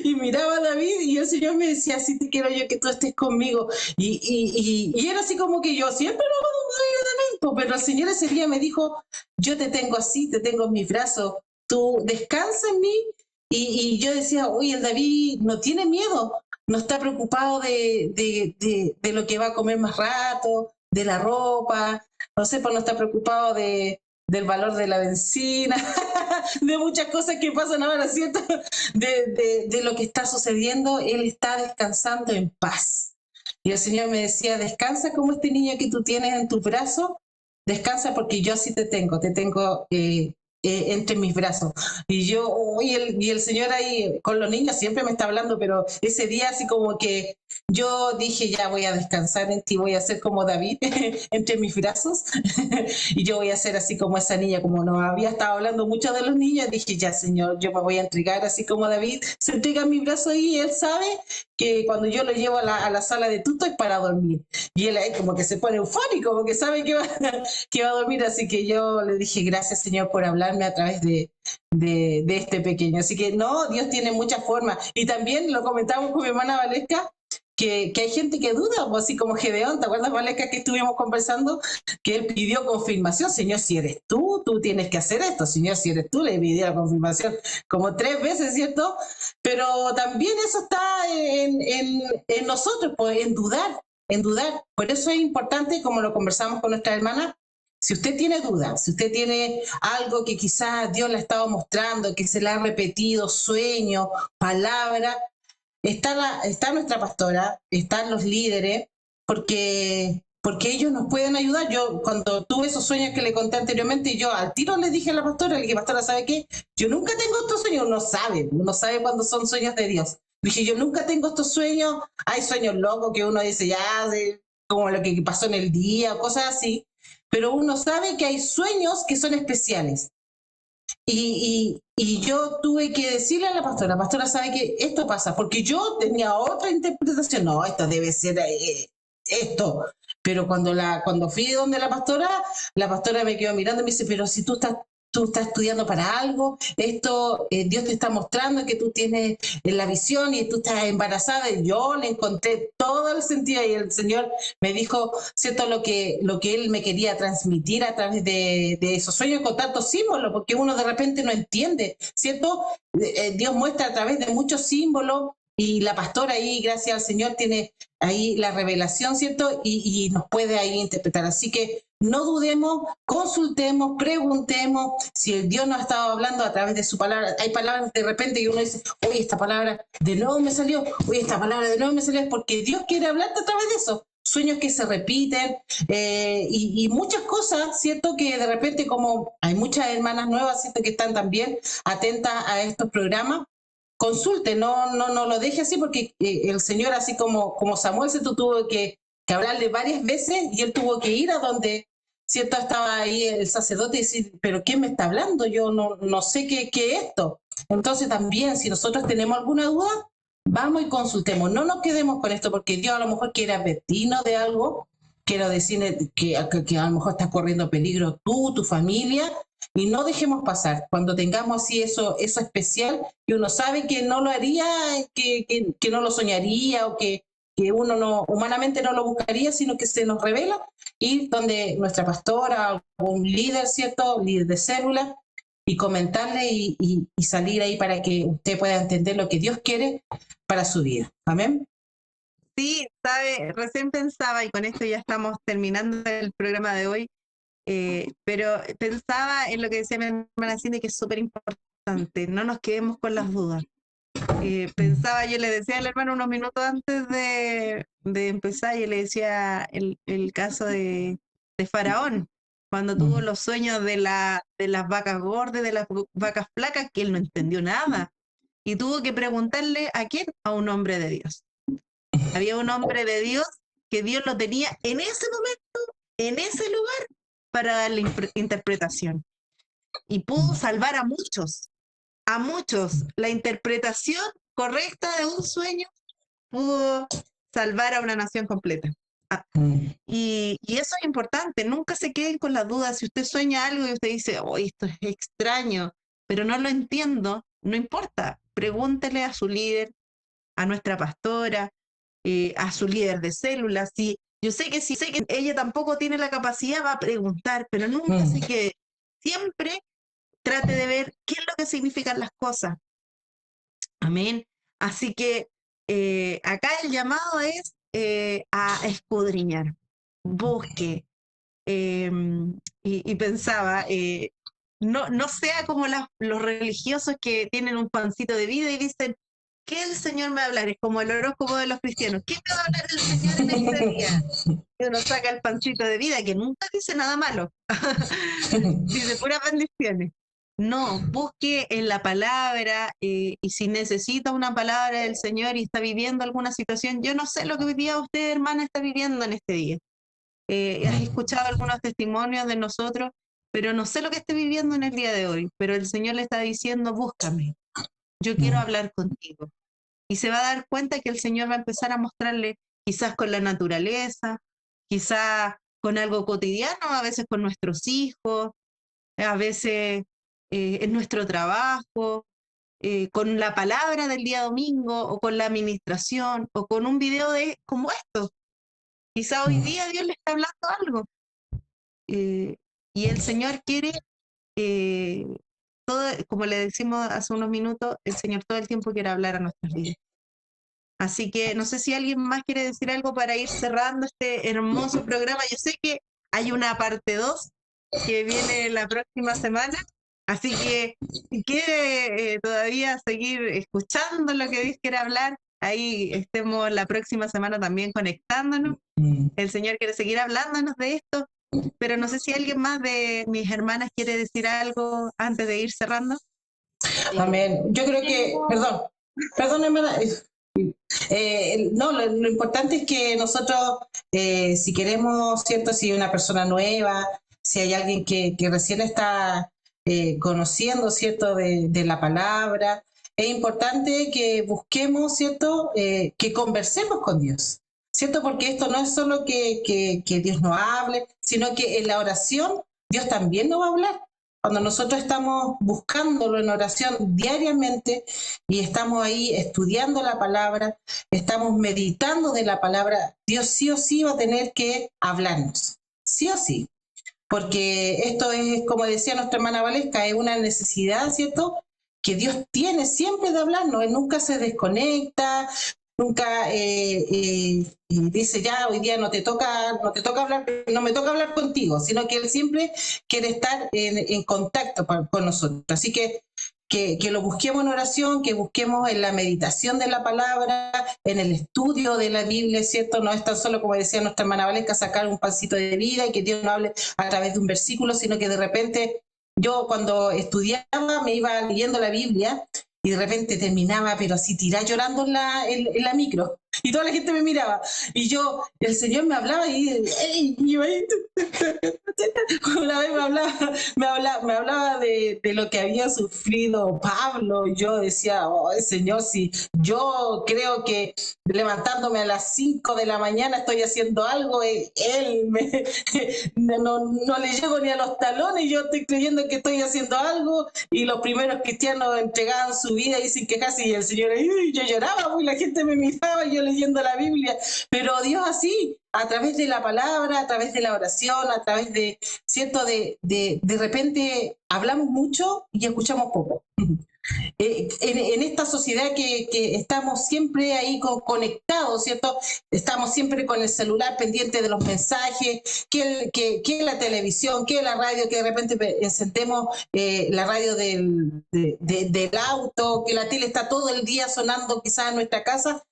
y miraba a David, y el Señor me decía, así te quiero yo que tú estés conmigo. Y era así como que yo siempre lo hago, pero el Señor ese día me dijo, yo te tengo así, te tengo en mis brazos, tú descansa en mí. Y yo decía, oye, el David no tiene miedo, no está preocupado de lo que va a comer más rato, de la ropa, no sé, pues no está preocupado del valor de la benzina, de muchas cosas que pasan ahora, ¿cierto? De lo que está sucediendo, él está descansando en paz. Y el Señor me decía, descansa como este niño que tú tienes en tu brazo, descansa porque yo sí te tengo entre mis brazos. Y yo, y el Señor ahí con los niños siempre me está hablando, pero ese día así como que yo dije, ya voy a descansar en ti, voy a ser como David entre mis brazos y yo voy a ser así como esa niña, como no había estado hablando mucho de los niños, dije, ya Señor, yo me voy a entregar así como David se entrega en mi brazo y él sabe que cuando yo lo llevo a la sala de tuto es para dormir. Y él ahí como que se pone eufórico porque sabe que va a dormir, así que yo le dije, gracias Señor por hablarme a través de este pequeño. Así que no, Dios tiene muchas formas. Y también lo comentamos con mi hermana Valesca, que hay gente que duda, pues así como Gedeón, ¿te acuerdas, Valesca, que estuvimos conversando? Que él pidió confirmación, Señor, si eres tú tienes que hacer esto, Señor, si eres tú, le pidió la confirmación como 3 veces, ¿cierto? Pero también eso está en nosotros, pues en dudar, en dudar. Por eso es importante, como lo conversamos con nuestra hermana, si usted tiene dudas, si usted tiene algo que quizás Dios le ha estado mostrando, que se le ha repetido, sueño, palabra, está nuestra pastora, están los líderes, porque ellos nos pueden ayudar. Yo cuando tuve esos sueños que le conté anteriormente, yo al tiro le dije a la pastora, le dije, pastora, ¿sabe qué? Yo nunca tengo estos sueños, uno sabe cuando son sueños de Dios. Le dije, yo nunca tengo estos sueños, hay sueños locos que uno dice, ya, como lo que pasó en el día, cosas así, pero uno sabe que hay sueños que son especiales. Y yo tuve que decirle a la pastora sabe que esto pasa, porque yo tenía otra interpretación, no, esto debe ser esto. Pero cuando fui donde la pastora me quedó mirando y me dice, pero si tú estás estudiando para algo, esto Dios te está mostrando que tú tienes la visión y tú estás embarazada, y yo le encontré todo el sentido y el Señor me dijo, ¿cierto? Lo que Él me quería transmitir a través de esos sueños con tantos símbolos, porque uno de repente no entiende, ¿cierto? Dios muestra a través de muchos símbolos y la pastora ahí, gracias al Señor, tiene ahí la revelación, ¿cierto? Y nos puede ahí interpretar. Así que no dudemos, consultemos, preguntemos si el Dios nos ha estado hablando a través de su palabra. Hay palabras de repente que uno dice, oye, esta palabra de nuevo me salió, oye, esta palabra de nuevo me salió, es porque Dios quiere hablarte a través de eso. sueños que se repiten y muchas cosas, ¿cierto? Que de repente como hay muchas hermanas nuevas, ¿cierto? Que están también atentas a estos programas, consulte, no lo deje así porque el Señor, así como Samuel se tuvo que hablarle varias veces y él tuvo que ir a donde, ¿cierto? Estaba ahí el sacerdote y decir, pero ¿quién me está hablando? Yo no sé qué es esto. Entonces también, si nosotros tenemos alguna duda, vamos y consultemos. No nos quedemos con esto porque Dios a lo mejor quiere advertirnos de algo, quiero decir que a lo mejor estás corriendo peligro tú, tu familia, y no dejemos pasar. Cuando tengamos así eso especial, que uno sabe que no lo haría, que no lo soñaría o que uno no humanamente no lo buscaría, sino que se nos revela, y donde nuestra pastora, un líder, ¿cierto? Líder de célula, y comentarle y salir ahí para que usted pueda entender lo que Dios quiere para su vida. Amén. Sí, sabe, recién pensaba, y con esto ya estamos terminando el programa de hoy, pero pensaba en lo que decía mi hermana Cindy, que es súper importante, no nos quedemos con las dudas. Pensaba, yo le decía al hermano unos minutos antes de empezar, y le decía el caso de Faraón, cuando tuvo los sueños de las vacas gordas, de las vacas flacas, que él no entendió nada, y tuvo que preguntarle ¿a quién? A un hombre de Dios. Había un hombre de Dios que Dios lo tenía en ese momento, en ese lugar, para darle interpretación. Y pudo salvar a muchos, a muchos. La interpretación correcta de un sueño pudo salvar a una nación completa. Y eso es importante, nunca se queden con las dudas. Si usted sueña algo y usted dice, oh, esto es extraño, pero no lo entiendo, no importa, pregúntele a su líder, a nuestra pastora, a su líder de células. Si, yo sé que si sé que ella tampoco tiene la capacidad, va a preguntar, pero nunca se quede. Siempre trate de ver qué es lo que significan las cosas. Amén. Así que acá el llamado es a escudriñar. Busque. Y pensaba, no sea como los religiosos que tienen un pancito de vida y dicen, ¿qué el Señor me va a hablar? Es como el horóscopo de los cristianos. ¿Qué me va a hablar el Señor en este día? Y uno saca el pancito de vida, que nunca dice nada malo. Dice puras bendiciones. No, busque en la palabra, y si necesita una palabra del Señor y está viviendo alguna situación, yo no sé lo que hoy día usted, hermana, está viviendo en este día. Has escuchado algunos testimonios de nosotros, pero no sé lo que esté viviendo en el día de hoy. Pero el Señor le está diciendo, búscame, yo quiero hablar contigo. Y se va a dar cuenta que el Señor va a empezar a mostrarle, quizás con la naturaleza, quizás con algo cotidiano, a veces con nuestros hijos, a veces en nuestro trabajo, con la palabra del día domingo, o con la administración, o con un video como esto. Quizá hoy día Dios le está hablando algo. Y el Señor quiere, eh, como le decimos hace unos minutos, el Señor todo el tiempo quiere hablar a nuestras vidas. Así que no sé si alguien más quiere decir algo para ir cerrando este hermoso programa. Yo sé que hay una parte 2 que viene la próxima semana, así que si quiere todavía seguir escuchando lo que Dios quiere hablar, ahí estemos la próxima semana también conectándonos. El Señor quiere seguir hablándonos de esto, pero no sé si alguien más de mis hermanas quiere decir algo antes de ir cerrando. Amén. Yo creo que, perdón hermana, no, lo importante es que nosotros, si queremos, ¿cierto? Si hay una persona nueva, si hay alguien que recién está conociendo, ¿cierto? De la palabra, es importante que busquemos, ¿cierto? Que conversemos con Dios, ¿cierto? Porque esto no es solo que Dios nos hable, sino que en la oración Dios también nos va a hablar. Cuando nosotros estamos buscándolo en oración diariamente y estamos ahí estudiando la palabra, estamos meditando de la palabra, Dios sí o sí va a tener que hablarnos, sí o sí. Porque esto es, como decía nuestra hermana Valesca, es una necesidad, ¿cierto? Que Dios tiene siempre de hablarnos, Él nunca se desconecta, nunca dice ya hoy día no te toca hablar, no me toca hablar contigo, sino que Él siempre quiere estar en contacto con nosotros. Así que que lo busquemos en oración, que busquemos en la meditación de la palabra, en el estudio de la Biblia, ¿cierto? No es tan solo, como decía nuestra hermana Valesca, sacar un pancito de vida y que Dios no hable a través de un versículo, sino que de repente yo cuando estudiaba me iba leyendo la Biblia y de repente terminaba, pero así tirada llorando en la micro. Y toda la gente me miraba. Y yo, el Señor me hablaba y yo ahí, una vez me hablaba de lo que había sufrido Pablo. Y yo decía, oh, Señor, si yo creo que levantándome a las 5 de la mañana estoy haciendo algo, él no le llego ni a los talones, yo estoy creyendo que estoy haciendo algo, y los primeros cristianos entregaban su vida y sin quejarse, y el Señor, yo lloraba, y la gente me miraba, y yo leyendo la Biblia, pero Dios así, a través de la palabra, a través de la oración, a través de, ¿cierto? De repente hablamos mucho y escuchamos poco. En esta sociedad que estamos siempre ahí conectados, ¿cierto? Estamos siempre con el celular pendiente de los mensajes, que la televisión, que la radio, que de repente encendemos la radio del auto, que la tele está todo el día sonando quizás en nuestra casa.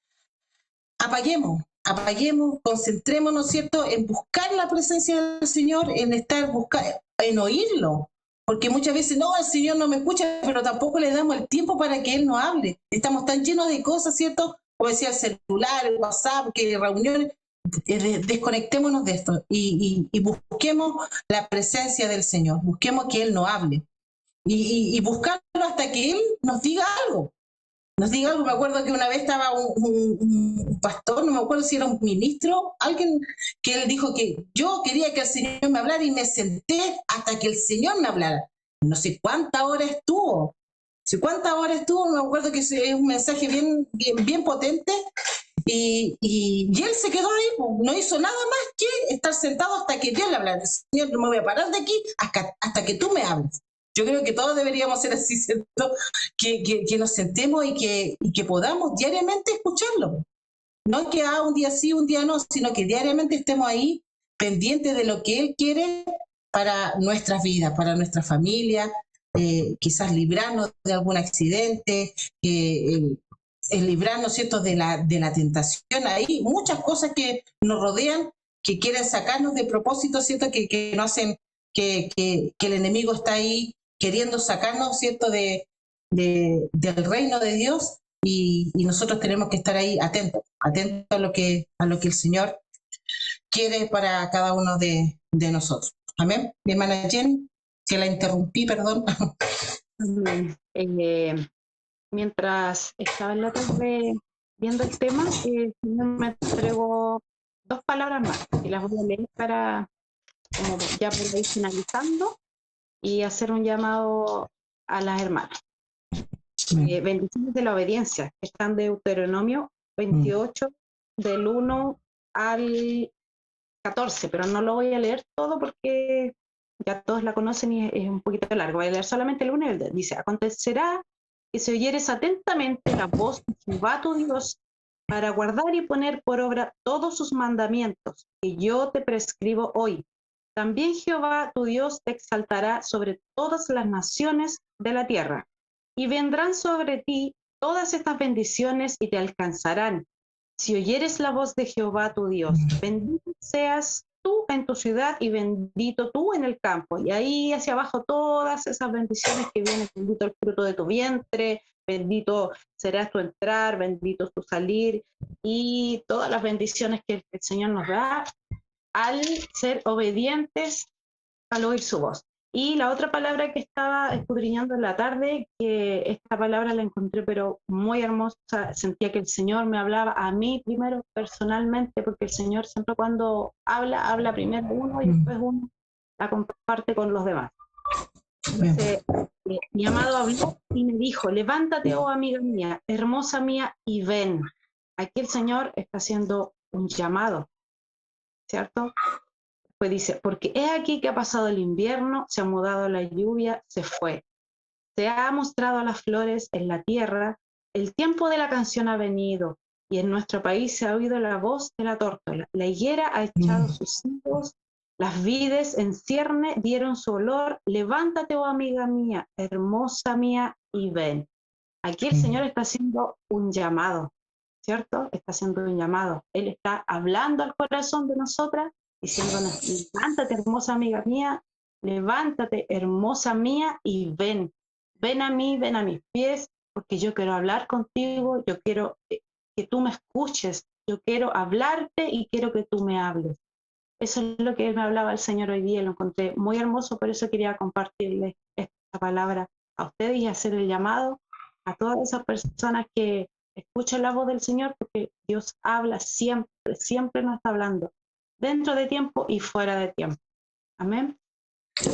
Apaguemos, concentrémonos, ¿cierto?, en buscar la presencia del Señor, en oírlo. Porque muchas veces, no, el Señor no me escucha, pero tampoco le damos el tiempo para que Él nos hable. Estamos tan llenos de cosas, ¿cierto? Como decía, el celular, el WhatsApp, que reuniones. Desconectémonos de esto y busquemos la presencia del Señor. Busquemos que Él nos hable. Y buscarlo hasta que Él nos diga algo. Me acuerdo que una vez estaba un pastor, no me acuerdo si era un ministro, alguien que él dijo que yo quería que el Señor me hablara y me senté hasta que el Señor me hablara. No sé cuántas horas estuvo, no me acuerdo, que es un mensaje bien potente, y él se quedó ahí, no hizo nada más que estar sentado hasta que Dios le hablara. Señor, no me voy a parar de aquí hasta que tú me hables. Yo creo que todos deberíamos ser así, ¿cierto? Que nos sentemos y que podamos diariamente escucharlo. No que un día sí, un día no, sino que diariamente estemos ahí pendientes de lo que Él quiere para nuestras vidas, para nuestra familia, quizás librarnos de algún accidente, librarnos, ¿cierto?, de la tentación. Hay muchas cosas que nos rodean, que quieren sacarnos de propósito, ¿cierto?, que nos hacen que el enemigo está ahí queriendo sacarnos, ¿cierto?, del reino de Dios, y nosotros tenemos que estar ahí atentos a lo que el Señor quiere para cada uno de nosotros. Amén. Mi hermana Jenny, que la interrumpí, perdón. Mientras estaba en la tarde viendo el tema, el Señor me entregó 2 palabras más, y las voy a leer para, como ya por ir finalizando, y hacer un llamado a las hermanas. Bendiciones de la obediencia, que están de Deuteronomio 28, del 1 al 14, pero no lo voy a leer todo porque ya todos la conocen y es un poquito largo. Voy a leer solamente el 1 y el 2. Dice: acontecerá que si oyeres atentamente la voz de Jehová tu Dios, para guardar y poner por obra todos sus mandamientos que yo te prescribo hoy, también Jehová tu Dios te exaltará sobre todas las naciones de la tierra, y vendrán sobre ti todas estas bendiciones y te alcanzarán, si oyeres la voz de Jehová tu Dios. Bendito seas tú en tu ciudad y bendito tú en el campo. Y ahí hacia abajo todas esas bendiciones que vienen: bendito el fruto de tu vientre, bendito serás tu entrar, bendito tu salir, y todas las bendiciones que el Señor nos da al ser obedientes, al oír su voz. Y la otra palabra que estaba escudriñando en la tarde, que esta palabra la encontré pero muy hermosa, sentía que el Señor me hablaba a mí primero personalmente, porque el Señor siempre cuando habla primero uno y después uno la comparte con los demás. Dice, mi amado habló y me dijo: levántate, oh amiga mía, hermosa mía, y ven. Aquí el Señor está haciendo un llamado, ¿cierto? Pues dice: porque he aquí que ha pasado el invierno, se ha mudado la lluvia, se fue. Se ha mostrado las flores en la tierra, el tiempo de la canción ha venido, y en nuestro país se ha oído la voz de la tórtola. La higuera ha echado sus higos, las vides en cierne dieron su olor. Levántate, oh amiga mía, hermosa mía, y ven. Aquí el Señor está haciendo un llamado, ¿cierto? Está haciendo un llamado. Él está hablando al corazón de nosotras, diciéndonos, levántate, hermosa amiga mía, levántate, hermosa mía, y ven. Ven a mí, ven a mis pies, porque yo quiero hablar contigo, yo quiero que tú me escuches, yo quiero hablarte y quiero que tú me hables. Eso es lo que me hablaba el Señor hoy día, lo encontré muy hermoso, por eso quería compartirles esta palabra a ustedes y hacer el llamado a todas esas personas que escuchan la voz del Señor, porque Dios habla siempre, siempre nos está hablando, dentro de tiempo y fuera de tiempo. Amén.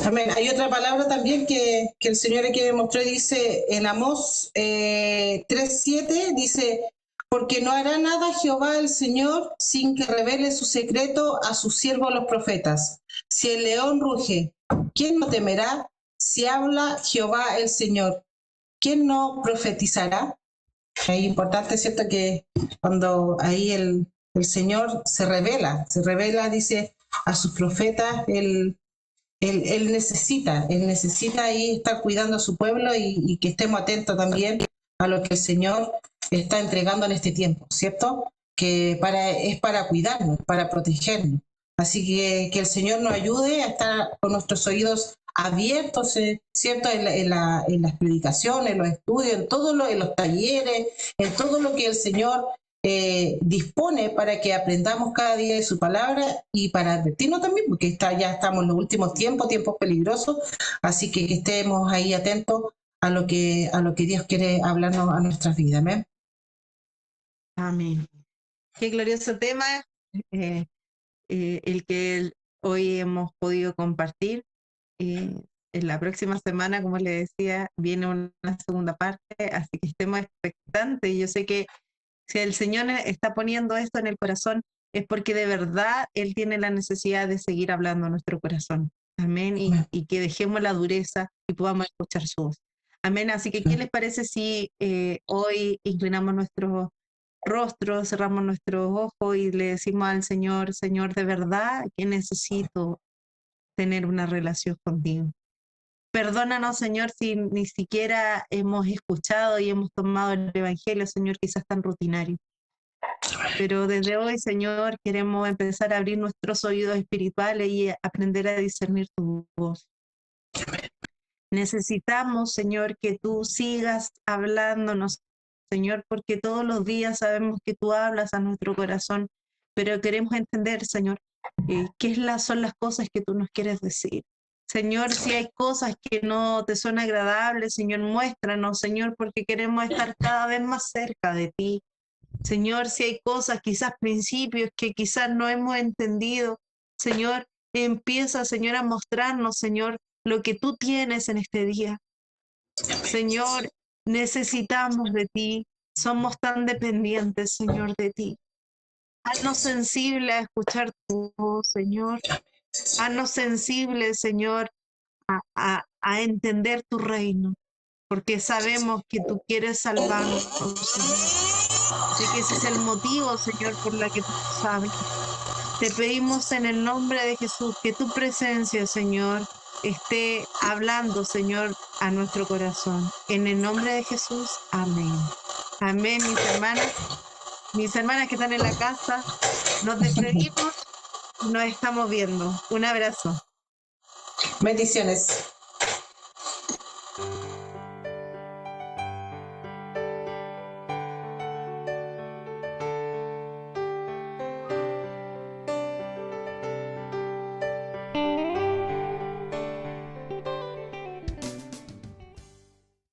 Amén. Hay otra palabra también que el Señor aquí me mostró y dice en Amós 3:7, dice, porque no hará nada Jehová el Señor sin que revele su secreto a sus siervos los profetas. Si el león ruge, ¿quién no temerá? Si habla Jehová el Señor, ¿quién no profetizará? Es importante, ¿cierto? Que cuando ahí el Señor se revela, dice, a sus profetas, él necesita ahí estar cuidando a su pueblo y que estemos atentos también a lo que el Señor está entregando en este tiempo, ¿cierto? Que es para cuidarnos, para protegernos. Así que el Señor nos ayude a estar con nuestros oídos abiertos, ¿cierto? En las predicaciones, en los estudios, en los talleres, en todo lo que el Señor dispone para que aprendamos cada día de su palabra y para advertirnos también, porque ya estamos en los últimos tiempos peligrosos, así que estemos ahí atentos a lo que Dios quiere hablarnos a nuestras vidas. Amén. Amén. Qué glorioso tema el que hoy hemos podido compartir. En la próxima semana, como le decía, viene una segunda parte, así que estemos expectantes. Yo sé que si el Señor está poniendo esto en el corazón, es porque de verdad Él tiene la necesidad de seguir hablando a nuestro corazón. Amén. Y que dejemos la dureza y podamos escuchar su voz. Amén. Así que, ¿qué les parece si hoy inclinamos nuestros rostros, cerramos nuestros ojos y le decimos al Señor, Señor, de verdad que necesito tener una relación contigo? Perdónanos, Señor, si ni siquiera hemos escuchado y hemos tomado el Evangelio, Señor, quizás tan rutinario. Pero desde hoy, Señor, queremos empezar a abrir nuestros oídos espirituales y aprender a discernir tu voz. Necesitamos, Señor, que tú sigas hablándonos, Señor, porque todos los días sabemos que tú hablas a nuestro corazón, pero queremos entender, Señor, son las cosas que tú nos quieres decir. Señor, si hay cosas que no te son agradables, Señor, muéstranos, Señor, porque queremos estar cada vez más cerca de ti. Señor, si hay cosas, quizás principios que quizás no hemos entendido, Señor, empieza, Señor, a mostrarnos, Señor, lo que tú tienes en este día. Señor, necesitamos de ti, somos tan dependientes, Señor, de ti. Haznos sensibles a escuchar tu voz, Señor. Haznos sensibles, Señor, a entender tu reino, porque sabemos que tú quieres salvarnos, Señor. Así que ese es el motivo, Señor, por la que tú sabes. Te pedimos en el nombre de Jesús que tu presencia, Señor, esté hablando, Señor, a nuestro corazón. En el nombre de Jesús, amén. Amén, mis hermanas que están en la casa, nos despedimos, nos estamos viendo. Un abrazo. Bendiciones.